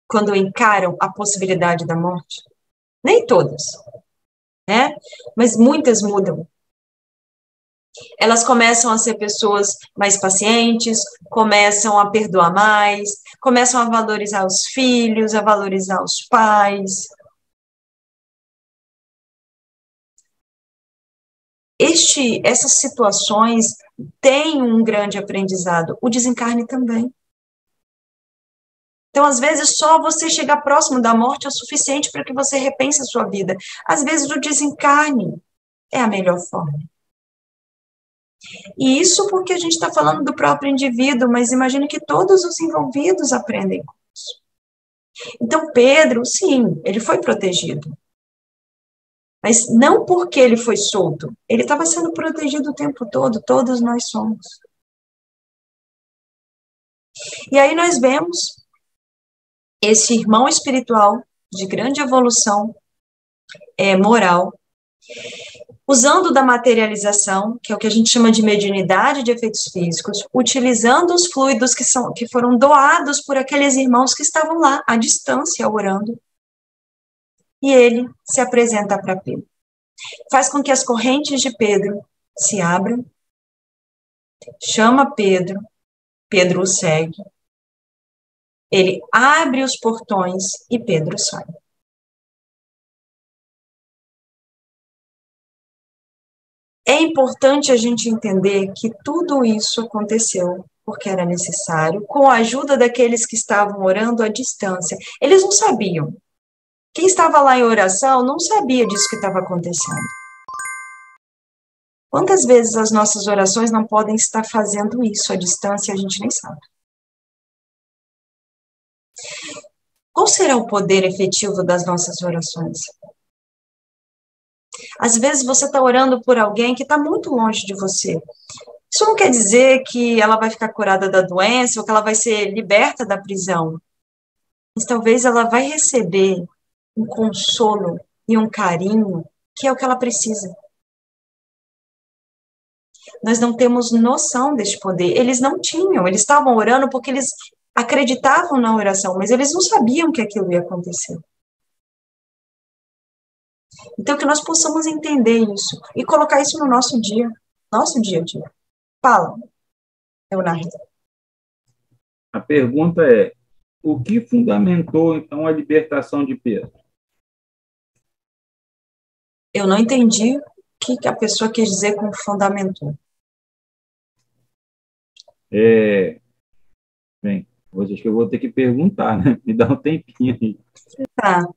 quando encaram a possibilidade da morte? Nem todas, né? Mas muitas mudam. Elas começam a ser pessoas mais pacientes, começam a perdoar mais, começam a valorizar os filhos, a valorizar os pais. Essas situações têm um grande aprendizado, o desencarne também. Então, às vezes, só você chegar próximo da morte é o suficiente para que você repense a sua vida. Às vezes, o desencarne é a melhor forma. E isso porque a gente está falando do próprio indivíduo, mas imagine que todos os envolvidos aprendem com isso. Então, Pedro, sim, ele foi protegido. Mas não porque ele foi solto, ele estava sendo protegido o tempo todo, todos nós somos. E aí nós vemos esse irmão espiritual de grande evolução moral, usando da materialização, que é o que a gente chama de mediunidade de efeitos físicos, utilizando os fluidos que foram doados por aqueles irmãos que estavam lá, à distância, orando. E ele se apresenta para Pedro. Faz com que as correntes de Pedro se abram, chama Pedro, Pedro o segue, ele abre os portões e Pedro sai. É importante a gente entender que tudo isso aconteceu porque era necessário, com a ajuda daqueles que estavam orando à distância. Eles não sabiam. Quem estava lá em oração não sabia disso que estava acontecendo. Quantas vezes as nossas orações não podem estar fazendo isso à distância e a gente nem sabe? Qual será o poder efetivo das nossas orações? Às vezes você está orando por alguém que está muito longe de você. Isso não quer dizer que ela vai ficar curada da doença ou que ela vai ser liberta da prisão, mas talvez ela vai receber um consolo e um carinho que é o que ela precisa. Nós não temos noção deste poder. Eles não tinham, eles estavam orando porque eles acreditavam na oração, mas eles não sabiam que aquilo ia acontecer. Então, que nós possamos entender isso e colocar isso no nosso dia a dia. Fala, Leonardo. A pergunta é: o que fundamentou, então, a libertação de Pedro? Eu não entendi o que a pessoa quis dizer com fundamentou. Bem, hoje acho que eu vou ter que perguntar, né? Me dá um tempinho aí. Tá.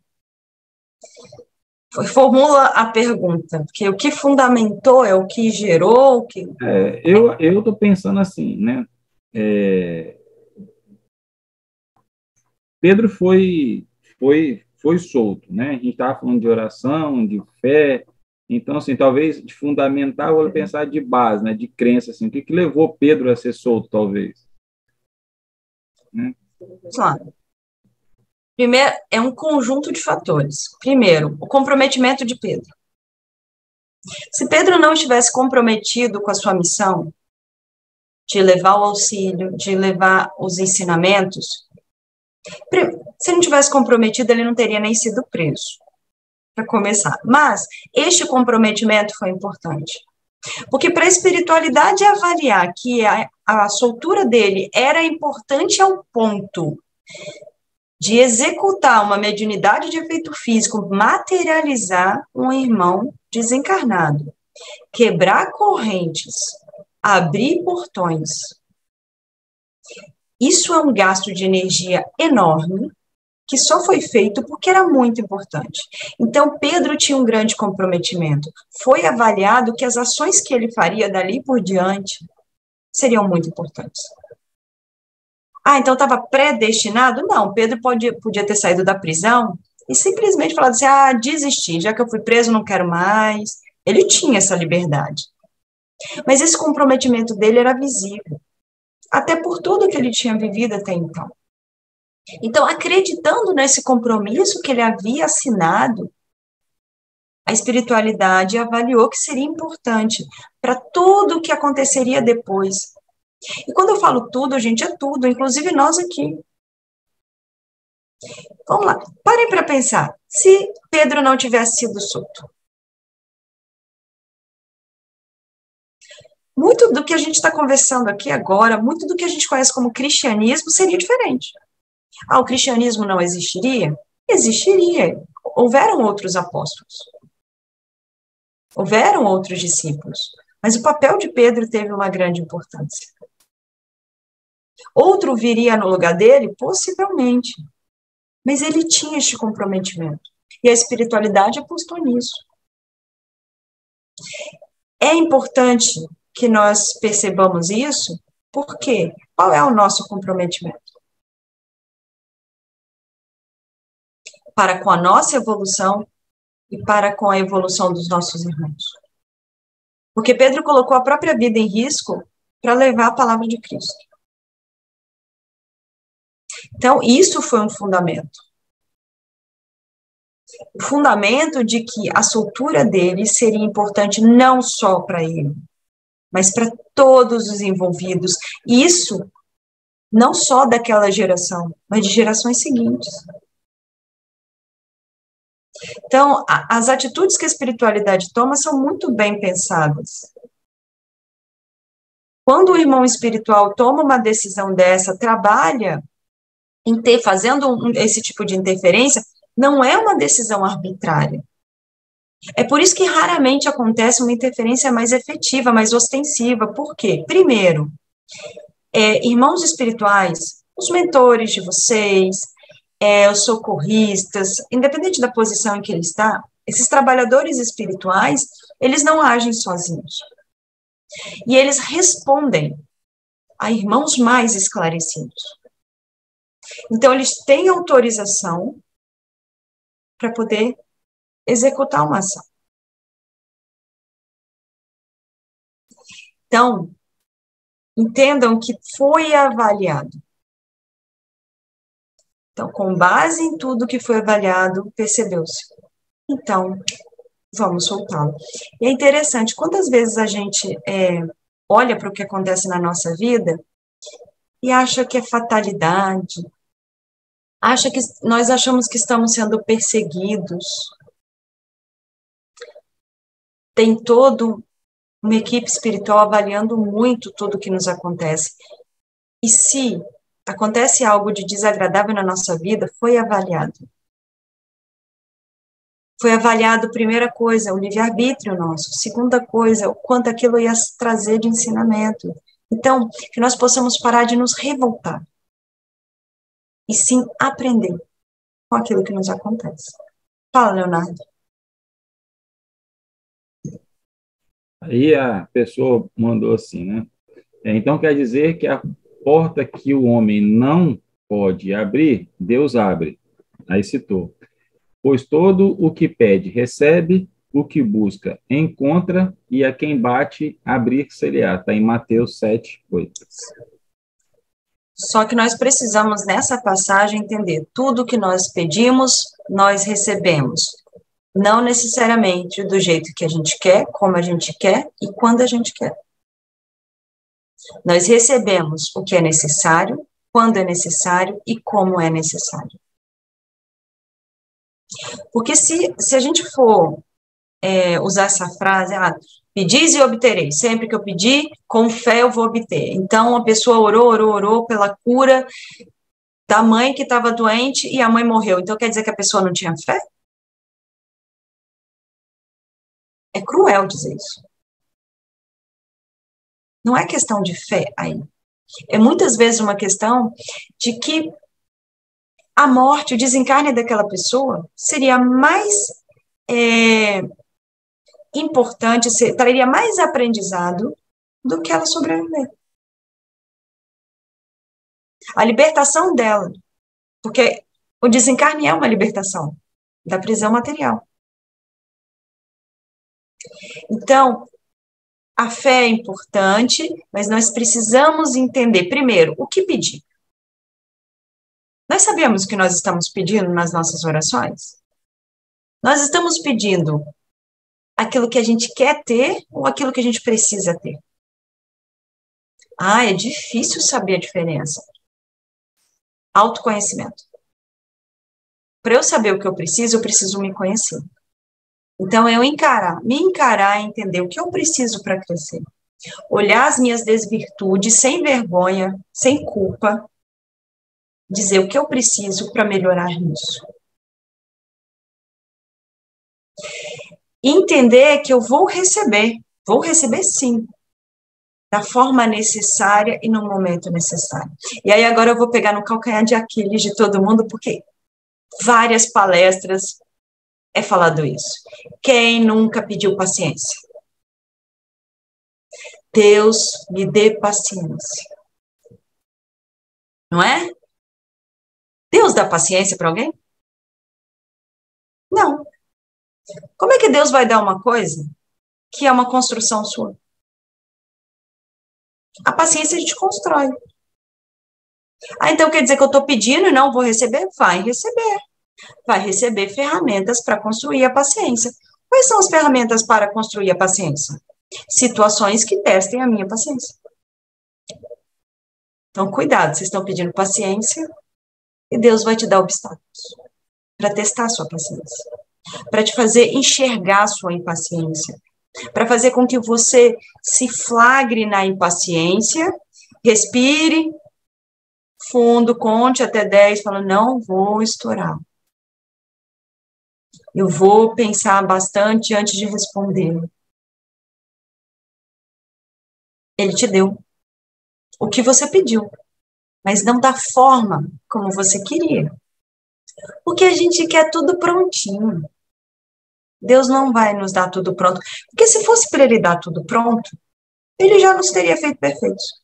Formula a pergunta, porque o que fundamentou é o que gerou, o que... Eu estou pensando assim, né? Pedro foi solto, né? A gente estava falando de oração, de fé, então, assim, talvez de fundamental, eu vou pensar de base, né? De crença, assim, o que levou Pedro a ser solto, talvez? Né? Vamos lá. Primeiro, é um conjunto de fatores. Primeiro, o comprometimento de Pedro. Se Pedro não estivesse comprometido com a sua missão, de levar o auxílio, de levar os ensinamentos, se ele não tivesse comprometido, ele não teria nem sido preso, para começar. Mas este comprometimento foi importante. Porque para a espiritualidade avaliar que a soltura dele era importante ao ponto de executar uma mediunidade de efeito físico, materializar um irmão desencarnado, quebrar correntes, abrir portões. Isso é um gasto de energia enorme, que só foi feito porque era muito importante. Então, Pedro tinha um grande comprometimento. Foi avaliado que as ações que ele faria dali por diante seriam muito importantes. Então estava predestinado? Não, Pedro podia ter saído da prisão e simplesmente falado assim, desisti, já que eu fui preso, não quero mais. Ele tinha essa liberdade. Mas esse comprometimento dele era visível, até por tudo que ele tinha vivido até então. Então, acreditando nesse compromisso que ele havia assinado, a espiritualidade avaliou que seria importante para tudo o que aconteceria depois. E quando eu falo tudo, gente, é tudo, inclusive nós aqui. Vamos lá, parem para pensar. Se Pedro não tivesse sido solto, muito do que a gente está conversando aqui agora, muito do que a gente conhece como cristianismo seria diferente. O cristianismo não existiria? Existiria. Houveram outros apóstolos. Houveram outros discípulos. Mas o papel de Pedro teve uma grande importância. Outro viria no lugar dele? Possivelmente. Mas ele tinha este comprometimento. E a espiritualidade apostou nisso. É importante que nós percebamos isso, porque qual é o nosso comprometimento? Para com a nossa evolução e para com a evolução dos nossos irmãos. Porque Pedro colocou a própria vida em risco para levar a palavra de Cristo. Então, isso foi um fundamento. O fundamento de que a soltura dele seria importante não só para ele, mas para todos os envolvidos. Isso não só daquela geração, mas de gerações seguintes. Então, as atitudes que a espiritualidade toma são muito bem pensadas. Quando o irmão espiritual toma uma decisão dessa, trabalha fazendo esse tipo de interferência, não é uma decisão arbitrária. É por isso que raramente acontece uma interferência mais efetiva, mais ostensiva. Por quê? Primeiro, irmãos espirituais, os mentores de vocês, os socorristas, independente da posição em que ele está, esses trabalhadores espirituais, eles não agem sozinhos. E eles respondem a irmãos mais esclarecidos. Então, eles têm autorização para poder executar uma ação. Então, Entendam que foi avaliado. Então, com base em tudo que foi avaliado, percebeu-se. Então, vamos soltá-lo. E é interessante, quantas vezes a gente olha para o que acontece na nossa vida e acha que é fatalidade, nós achamos que estamos sendo perseguidos. Tem todo uma equipe espiritual avaliando muito tudo que nos acontece. E se acontece algo de desagradável na nossa vida, foi avaliado. Foi avaliado, primeira coisa, o livre-arbítrio nosso. Segunda coisa, o quanto aquilo ia trazer de ensinamento. Então, que nós possamos parar de nos revoltar. E sim aprender com aquilo que nos acontece. Fala, Leonardo. Aí a pessoa mandou assim, né? Então quer dizer que a porta que o homem não pode abrir, Deus abre. Aí citou. Pois todo o que pede, recebe, o que busca, encontra, e a quem bate, abrir-se-lhe-á. Está em Mateus 7, 8. Só que nós precisamos, nessa passagem, entender tudo que nós pedimos, nós recebemos. Não necessariamente do jeito que a gente quer, como a gente quer e quando a gente quer. Nós recebemos o que é necessário, quando é necessário e como é necessário. Porque se a gente for usar essa frase, pedis e obterei, sempre que eu pedir, com fé eu vou obter. Então, a pessoa orou pela cura da mãe que estava doente e a mãe morreu. Então, quer dizer que a pessoa não tinha fé? É cruel dizer isso. Não é questão de fé aí. É muitas vezes uma questão de que a morte, o desencarne daquela pessoa seria mais importante, traria mais aprendizado do que ela sobreviver. A libertação dela, porque o desencarne é uma libertação da prisão material. Então, a fé é importante, mas nós precisamos entender, primeiro, o que pedir. Nós sabemos o que nós estamos pedindo nas nossas orações? Nós estamos pedindo aquilo que a gente quer ter ou aquilo que a gente precisa ter? É difícil saber a diferença. Autoconhecimento. Para eu saber o que eu preciso me conhecer. Então, me encarar e entender o que eu preciso para crescer. Olhar as minhas desvirtudes sem vergonha, sem culpa, dizer o que eu preciso para melhorar nisso. Entender que eu vou receber sim, da forma necessária e no momento necessário. E aí agora eu vou pegar no calcanhar de Aquiles de todo mundo, porque várias palestras é falado isso. Quem nunca pediu paciência? Deus me dê paciência. Não é? Deus dá paciência para alguém? Não. Como é que Deus vai dar uma coisa que é uma construção sua? A paciência a gente constrói. Então quer dizer que eu estou pedindo e não vou receber? Vai receber. Vai receber ferramentas para construir a paciência. Quais são as ferramentas para construir a paciência? Situações que testem a minha paciência. Então, cuidado, vocês estão pedindo paciência e Deus vai te dar obstáculos para testar a sua paciência, para te fazer enxergar a sua impaciência, para fazer com que você se flagre na impaciência, respire fundo, conte até 10, fala, não vou estourar. Eu vou pensar bastante antes de responder. Ele te deu o que você pediu, mas não da forma como você queria. Porque a gente quer tudo prontinho. Deus não vai nos dar tudo pronto. Porque se fosse para ele dar tudo pronto, ele já nos teria feito perfeitos.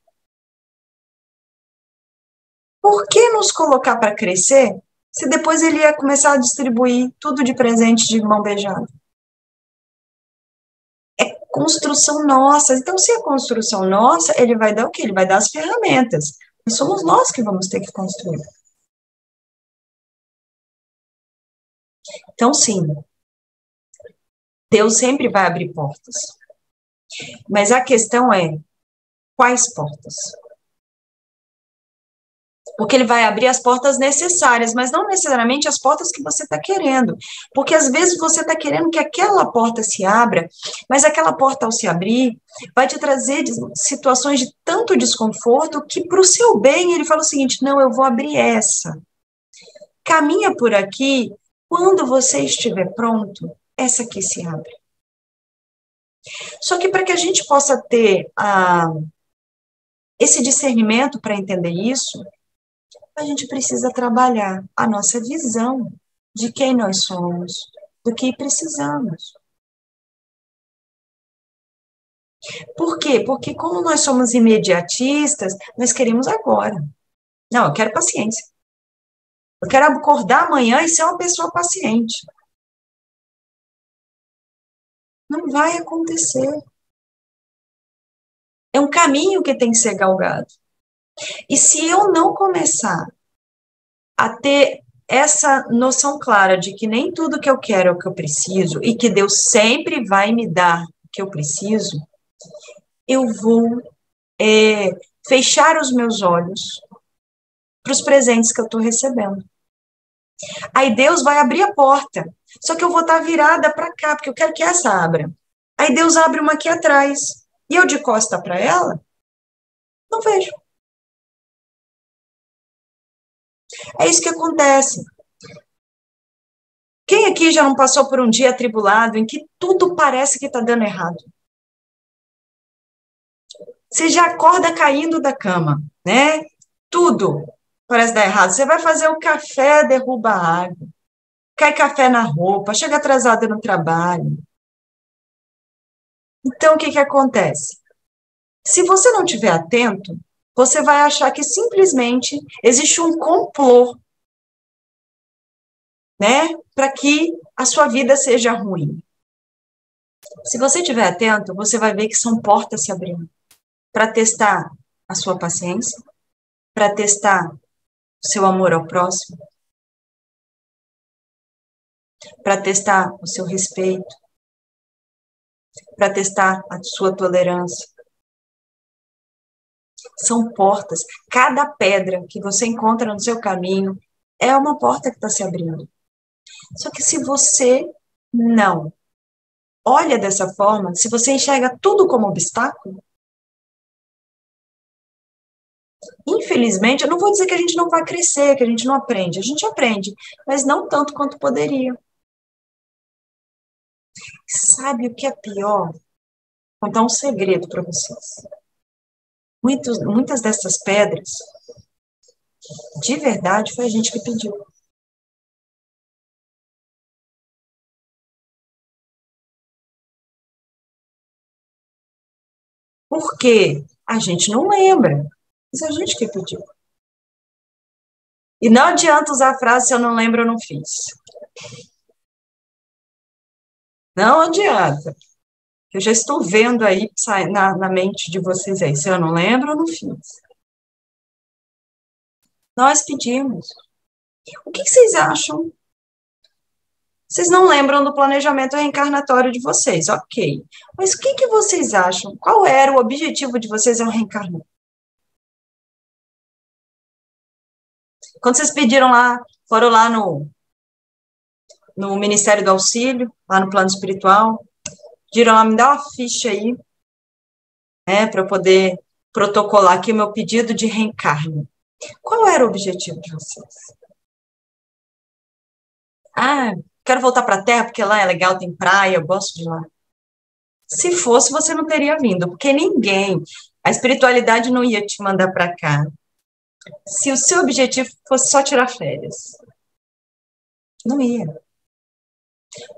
Por que nos colocar para crescer se depois ele ia começar a distribuir tudo de presente de mão beijada? É Construção nossa. Então, se é construção nossa, ele vai dar o quê? Ele vai dar as ferramentas. E somos nós que vamos ter que construir. Então, sim, Deus sempre vai abrir portas. Mas a questão é, quais portas? Porque ele vai abrir as portas necessárias, mas não necessariamente as portas que você está querendo. Porque às vezes você está querendo que aquela porta se abra, mas aquela porta, ao se abrir, vai te trazer situações de tanto desconforto que, para o seu bem, ele fala o seguinte: não, eu vou abrir essa. Caminha por aqui, quando você estiver pronto, essa aqui se abre. Só que para que a gente possa ter esse discernimento para entender isso, a gente precisa trabalhar a nossa visão de quem nós somos, do que precisamos. Por quê? Porque como nós somos imediatistas, nós queremos agora. Não, eu quero paciência. Eu quero acordar amanhã e ser uma pessoa paciente. Não vai acontecer. É um caminho que tem que ser galgado. E se eu não começar a ter essa noção clara de que nem tudo que eu quero é o que eu preciso e que Deus sempre vai me dar o que eu preciso, eu vou fechar os meus olhos para os presentes que eu estou recebendo. Aí Deus vai abrir a porta, só que eu vou estar virada para cá, porque eu quero que essa abra. Aí Deus abre uma aqui atrás, e eu de costa para ela, não vejo. É isso que acontece. Quem aqui já não passou por um dia atribulado em que tudo parece que está dando errado? Você já acorda caindo da cama, né? Tudo parece dar errado. Você vai fazer o café, derruba a água. Cai café na roupa, chega atrasada no trabalho. Então, o que que acontece? Se você não estiver atento, você vai achar que simplesmente existe um complô, né? Para que a sua vida seja ruim. Se você estiver atento, você vai ver que são portas se abrindo para testar a sua paciência, para testar o seu amor ao próximo, para testar o seu respeito, para testar a sua tolerância. São portas. Cada pedra que você encontra no seu caminho é uma porta que está se abrindo. Só que se você não olha dessa forma, se você enxerga tudo como obstáculo, infelizmente, eu não vou dizer que a gente não vai crescer, que a gente não aprende. A gente aprende, mas não tanto quanto poderia. Sabe o que é pior? Vou contar um segredo para vocês. Muitas dessas pedras, de verdade, foi a gente que pediu. Por quê? A gente não lembra, mas a gente que pediu. E não adianta usar a frase: se eu não lembro, eu não fiz. Não adianta. Eu já estou vendo aí na mente de vocês aí: se eu não lembro, eu não fiz. Nós pedimos. O que vocês acham? Vocês não lembram do planejamento reencarnatório de vocês, ok. Mas o que vocês acham? Qual era o objetivo de vocês ao reencarnar? Quando vocês pediram lá, foram lá no Ministério do Auxílio, lá no plano espiritual, pediram lá: me dá uma ficha aí, né, para eu poder protocolar aqui o meu pedido de reencarne. Qual era o objetivo de vocês? Ah, quero voltar para a Terra porque lá é legal, tem praia, eu gosto de lá. Se fosse, você não teria vindo, porque a espiritualidade não ia te mandar para cá se o seu objetivo fosse só tirar férias. Não ia.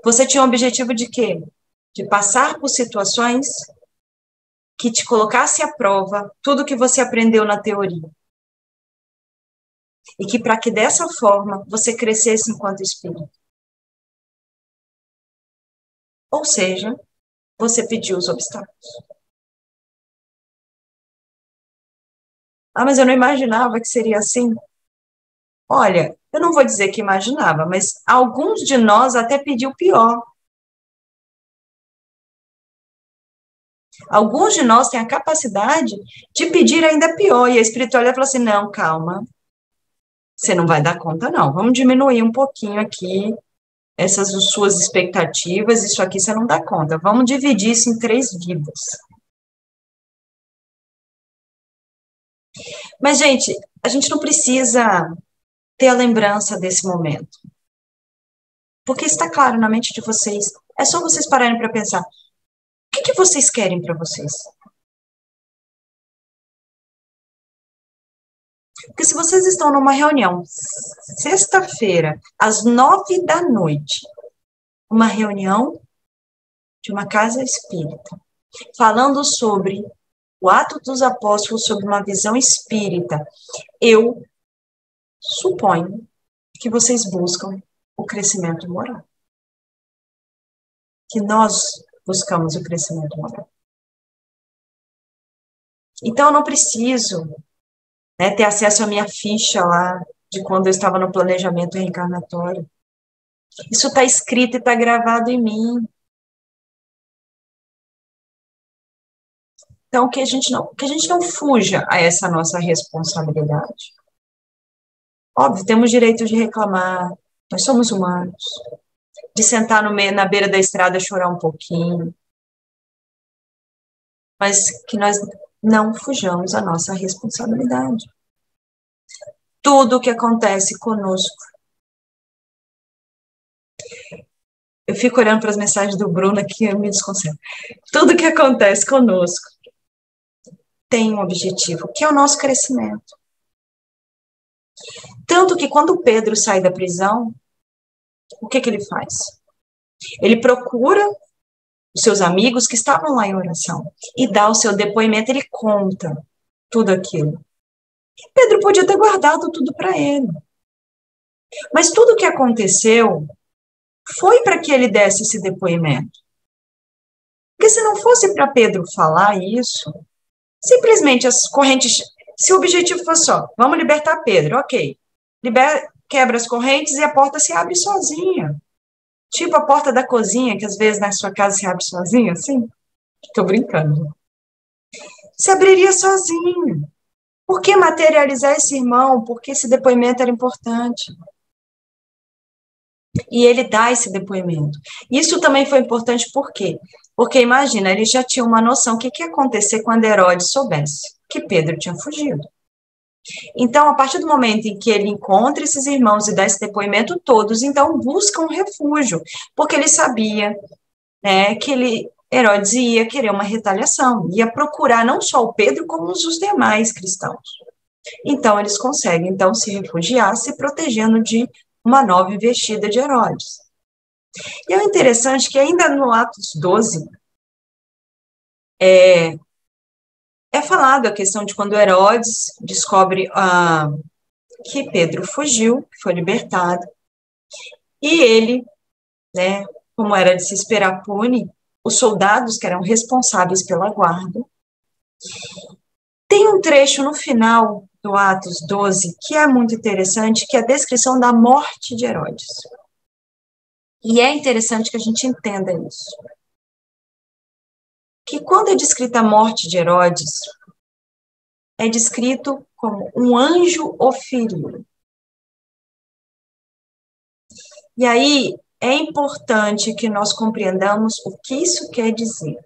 Você tinha o objetivo de quê? De passar por situações que te colocasse à prova tudo que você aprendeu na teoria. E que para que dessa forma você crescesse enquanto espírito. Ou seja, você pediu os obstáculos. Ah, mas eu não imaginava que seria assim. Olha, eu não vou dizer que imaginava, mas alguns de nós até pediu pior. Alguns de nós têm a capacidade de pedir ainda pior. E a espiritualidade falou assim, não, calma, você não vai dar conta, não. Vamos diminuir um pouquinho aqui essas suas expectativas, isso aqui você não dá conta. Vamos dividir isso em 3 vidas. Mas, gente, a gente não precisa ter a lembrança desse momento. Porque está claro na mente de vocês. É só vocês pararem para pensar. O que vocês querem para vocês? Porque se vocês estão numa reunião, sexta-feira, às 9 da noite, uma reunião de uma casa espírita, falando sobre o Ato dos Apóstolos, sobre uma visão espírita, eu suponho que vocês buscam o crescimento moral. Que nós buscamos o crescimento moral. Então, eu não preciso, né, ter acesso à minha ficha lá, de quando eu estava no planejamento reencarnatório. Isso está escrito e está gravado em mim. Então, que a gente não fuja a essa nossa responsabilidade. Óbvio, temos direito de reclamar, nós somos humanos, de sentar na beira da estrada chorar um pouquinho, mas que nós não fujamos a nossa responsabilidade. Tudo o que acontece conosco. Eu fico olhando para as mensagens do Bruno aqui, eu me desconcentro. Tudo que acontece conosco tem um objetivo, que é o nosso crescimento. Tanto que quando Pedro sai da prisão, o que ele faz? Ele procura os seus amigos que estavam lá em oração e dá o seu depoimento, ele conta tudo aquilo. Pedro podia ter guardado tudo para ele. Mas tudo o que aconteceu foi para que ele desse esse depoimento. Porque se não fosse para Pedro falar isso, simplesmente as correntes, se o objetivo fosse só, vamos libertar Pedro, ok, quebra as correntes e a porta se abre sozinha. Tipo a porta da cozinha, que às vezes na sua casa se abre sozinha, assim. Estou brincando. Se abriria sozinho. Por que materializar esse irmão? Porque esse depoimento era importante. E ele dá esse depoimento. Isso também foi importante por quê? Porque, imagina, ele já tinha uma noção do que ia acontecer quando Herodes soubesse que Pedro tinha fugido. Então, a partir do momento em que ele encontra esses irmãos e dá esse depoimento, todos, então, buscam refúgio, porque ele sabia, né, que Herodes ia querer uma retaliação, ia procurar não só o Pedro, como os demais cristãos. Então, eles conseguem, então, se refugiar, se protegendo de uma nova investida de Herodes. E é interessante que ainda no Atos 12, é falado a questão de quando Herodes descobre que Pedro fugiu, foi libertado, e ele, né, como era de se esperar, pune os soldados que eram responsáveis pela guarda. Tem um trecho no final do Atos 12 que é muito interessante, que é a descrição da morte de Herodes. E é interessante que a gente entenda isso. Que quando é descrita a morte de Herodes, é descrito como um anjo o feriu. E aí, é importante que nós compreendamos o que isso quer dizer.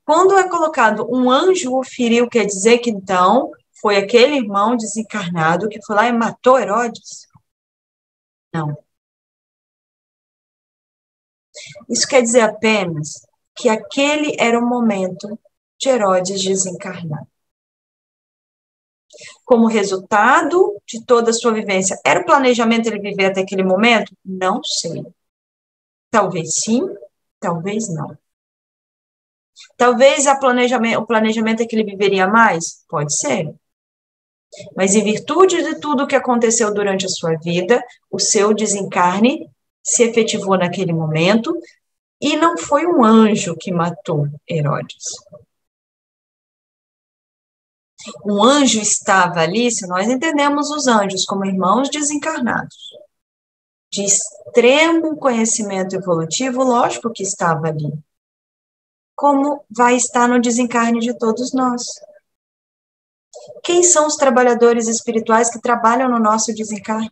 Quando é colocado um anjo o feriu, quer dizer que, então, foi aquele irmão desencarnado que foi lá e matou Herodes? Não. Isso quer dizer apenas que aquele era o momento de Herodes desencarnar. Como resultado de toda a sua vivência, era o planejamento ele viver até aquele momento? Não sei. Talvez sim, talvez não. Talvez o planejamento é que ele viveria mais? Pode ser. Mas em virtude de tudo o que aconteceu durante a sua vida, o seu desencarne se efetivou naquele momento, E não foi um anjo que matou Herodes. Um anjo estava ali, se nós entendemos os anjos como irmãos desencarnados, de extremo conhecimento evolutivo, lógico que estava ali. Como vai estar no desencarne de todos nós? Quem são os trabalhadores espirituais que trabalham no nosso desencarne?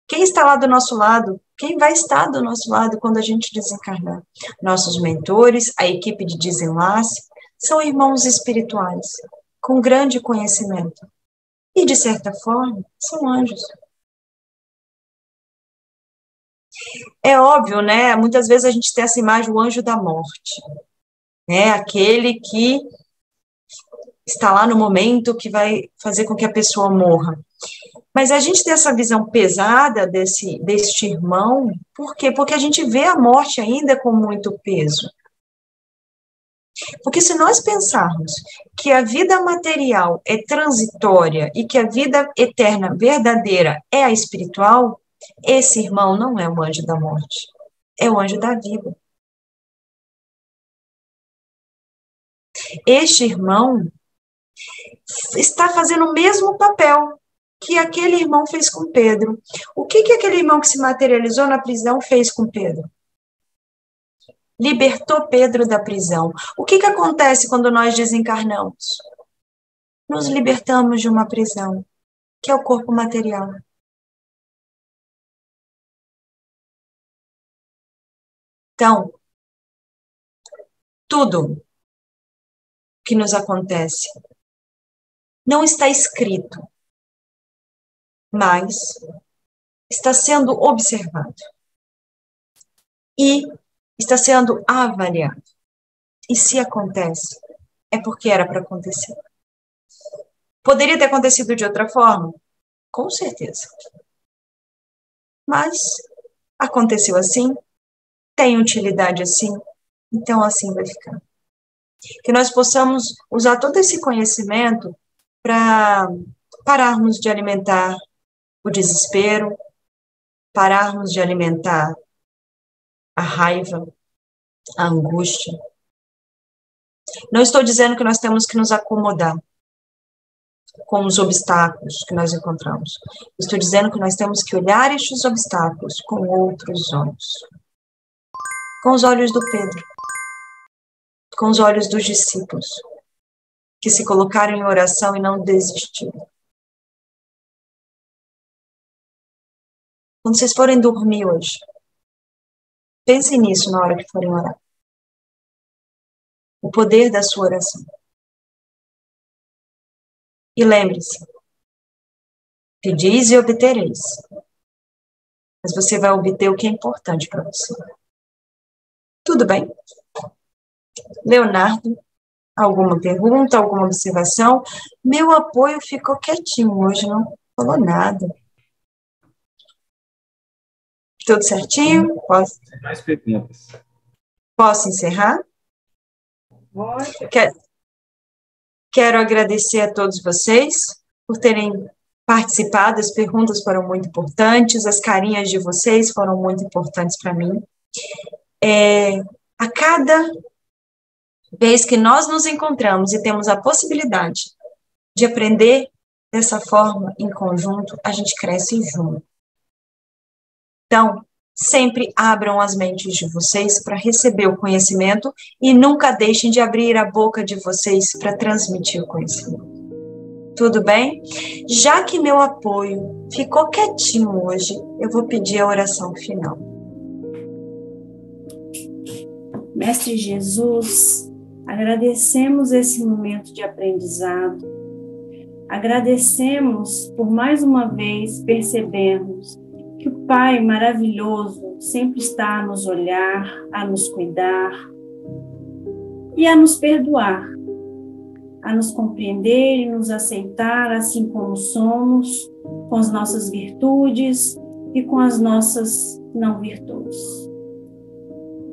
Quem está lá do nosso lado? Quem vai estar do nosso lado quando a gente desencarnar? Nossos mentores, a equipe de desenlace, são irmãos espirituais, com grande conhecimento. E, de certa forma, são anjos. É óbvio, né? Muitas vezes a gente tem essa imagem, o anjo da morte, né? Aquele que está lá no momento que vai fazer com que a pessoa morra. Mas a gente tem essa visão pesada deste irmão, por quê? Porque a gente vê a morte ainda com muito peso. Porque se nós pensarmos que a vida material é transitória e que a vida eterna, verdadeira, é a espiritual, esse irmão não é o anjo da morte, é o anjo da vida. Este irmão está fazendo o mesmo papel que aquele irmão fez com Pedro. O que aquele irmão que se materializou na prisão fez com Pedro? Libertou Pedro da prisão. O que acontece quando nós desencarnamos? Nos libertamos de uma prisão, que é o corpo material. Então, tudo que nos acontece não está escrito, mas está sendo observado e está sendo avaliado. E se acontece, é porque era para acontecer. Poderia ter acontecido de outra forma? Com certeza. Mas aconteceu assim, tem utilidade assim, então assim vai ficar. Que nós possamos usar todo esse conhecimento para pararmos de alimentar o desespero, pararmos de alimentar a raiva, a angústia. Não estou dizendo que nós temos que nos acomodar com os obstáculos que nós encontramos. Estou dizendo que nós temos que olhar estes obstáculos com outros olhos. Com os olhos do Pedro, com os olhos dos discípulos, que se colocaram em oração e não desistiram. Quando vocês forem dormir hoje, pensem nisso na hora que forem orar. O poder da sua oração. E lembre-se, pedis e obtereis. Mas você vai obter o que é importante para você. Tudo bem? Leonardo, alguma pergunta, alguma observação? Meu apoio ficou quietinho hoje, não falou nada. Tudo certinho? Posso? Mais perguntas. Posso encerrar? Quero agradecer a todos vocês por terem participado, as perguntas foram muito importantes, as carinhas de vocês foram muito importantes para mim. A cada vez que nós nos encontramos e temos a possibilidade de aprender dessa forma, em conjunto, a gente cresce junto. Então, sempre abram as mentes de vocês para receber o conhecimento e nunca deixem de abrir a boca de vocês para transmitir o conhecimento. Tudo bem? Já que meu apoio ficou quietinho hoje, eu vou pedir a oração final. Mestre Jesus, agradecemos esse momento de aprendizado. Agradecemos por mais uma vez percebermos que o Pai maravilhoso sempre está a nos olhar, a nos cuidar e a nos perdoar, a nos compreender e nos aceitar assim como somos, com as nossas virtudes e com as nossas não virtudes.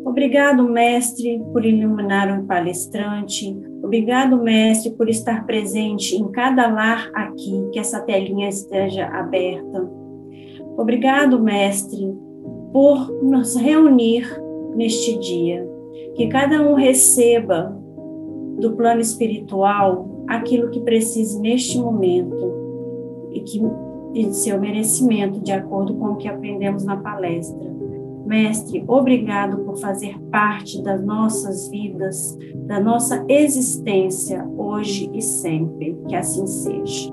Obrigado, Mestre, por iluminar o palestrante. Obrigado, Mestre, por estar presente em cada lar aqui, que essa telinha esteja aberta. Obrigado, Mestre, por nos reunir neste dia. Que cada um receba do plano espiritual aquilo que precise neste momento e que de seu merecimento, de acordo com o que aprendemos na palestra. Mestre, obrigado por fazer parte das nossas vidas, da nossa existência, hoje e sempre. Que assim seja.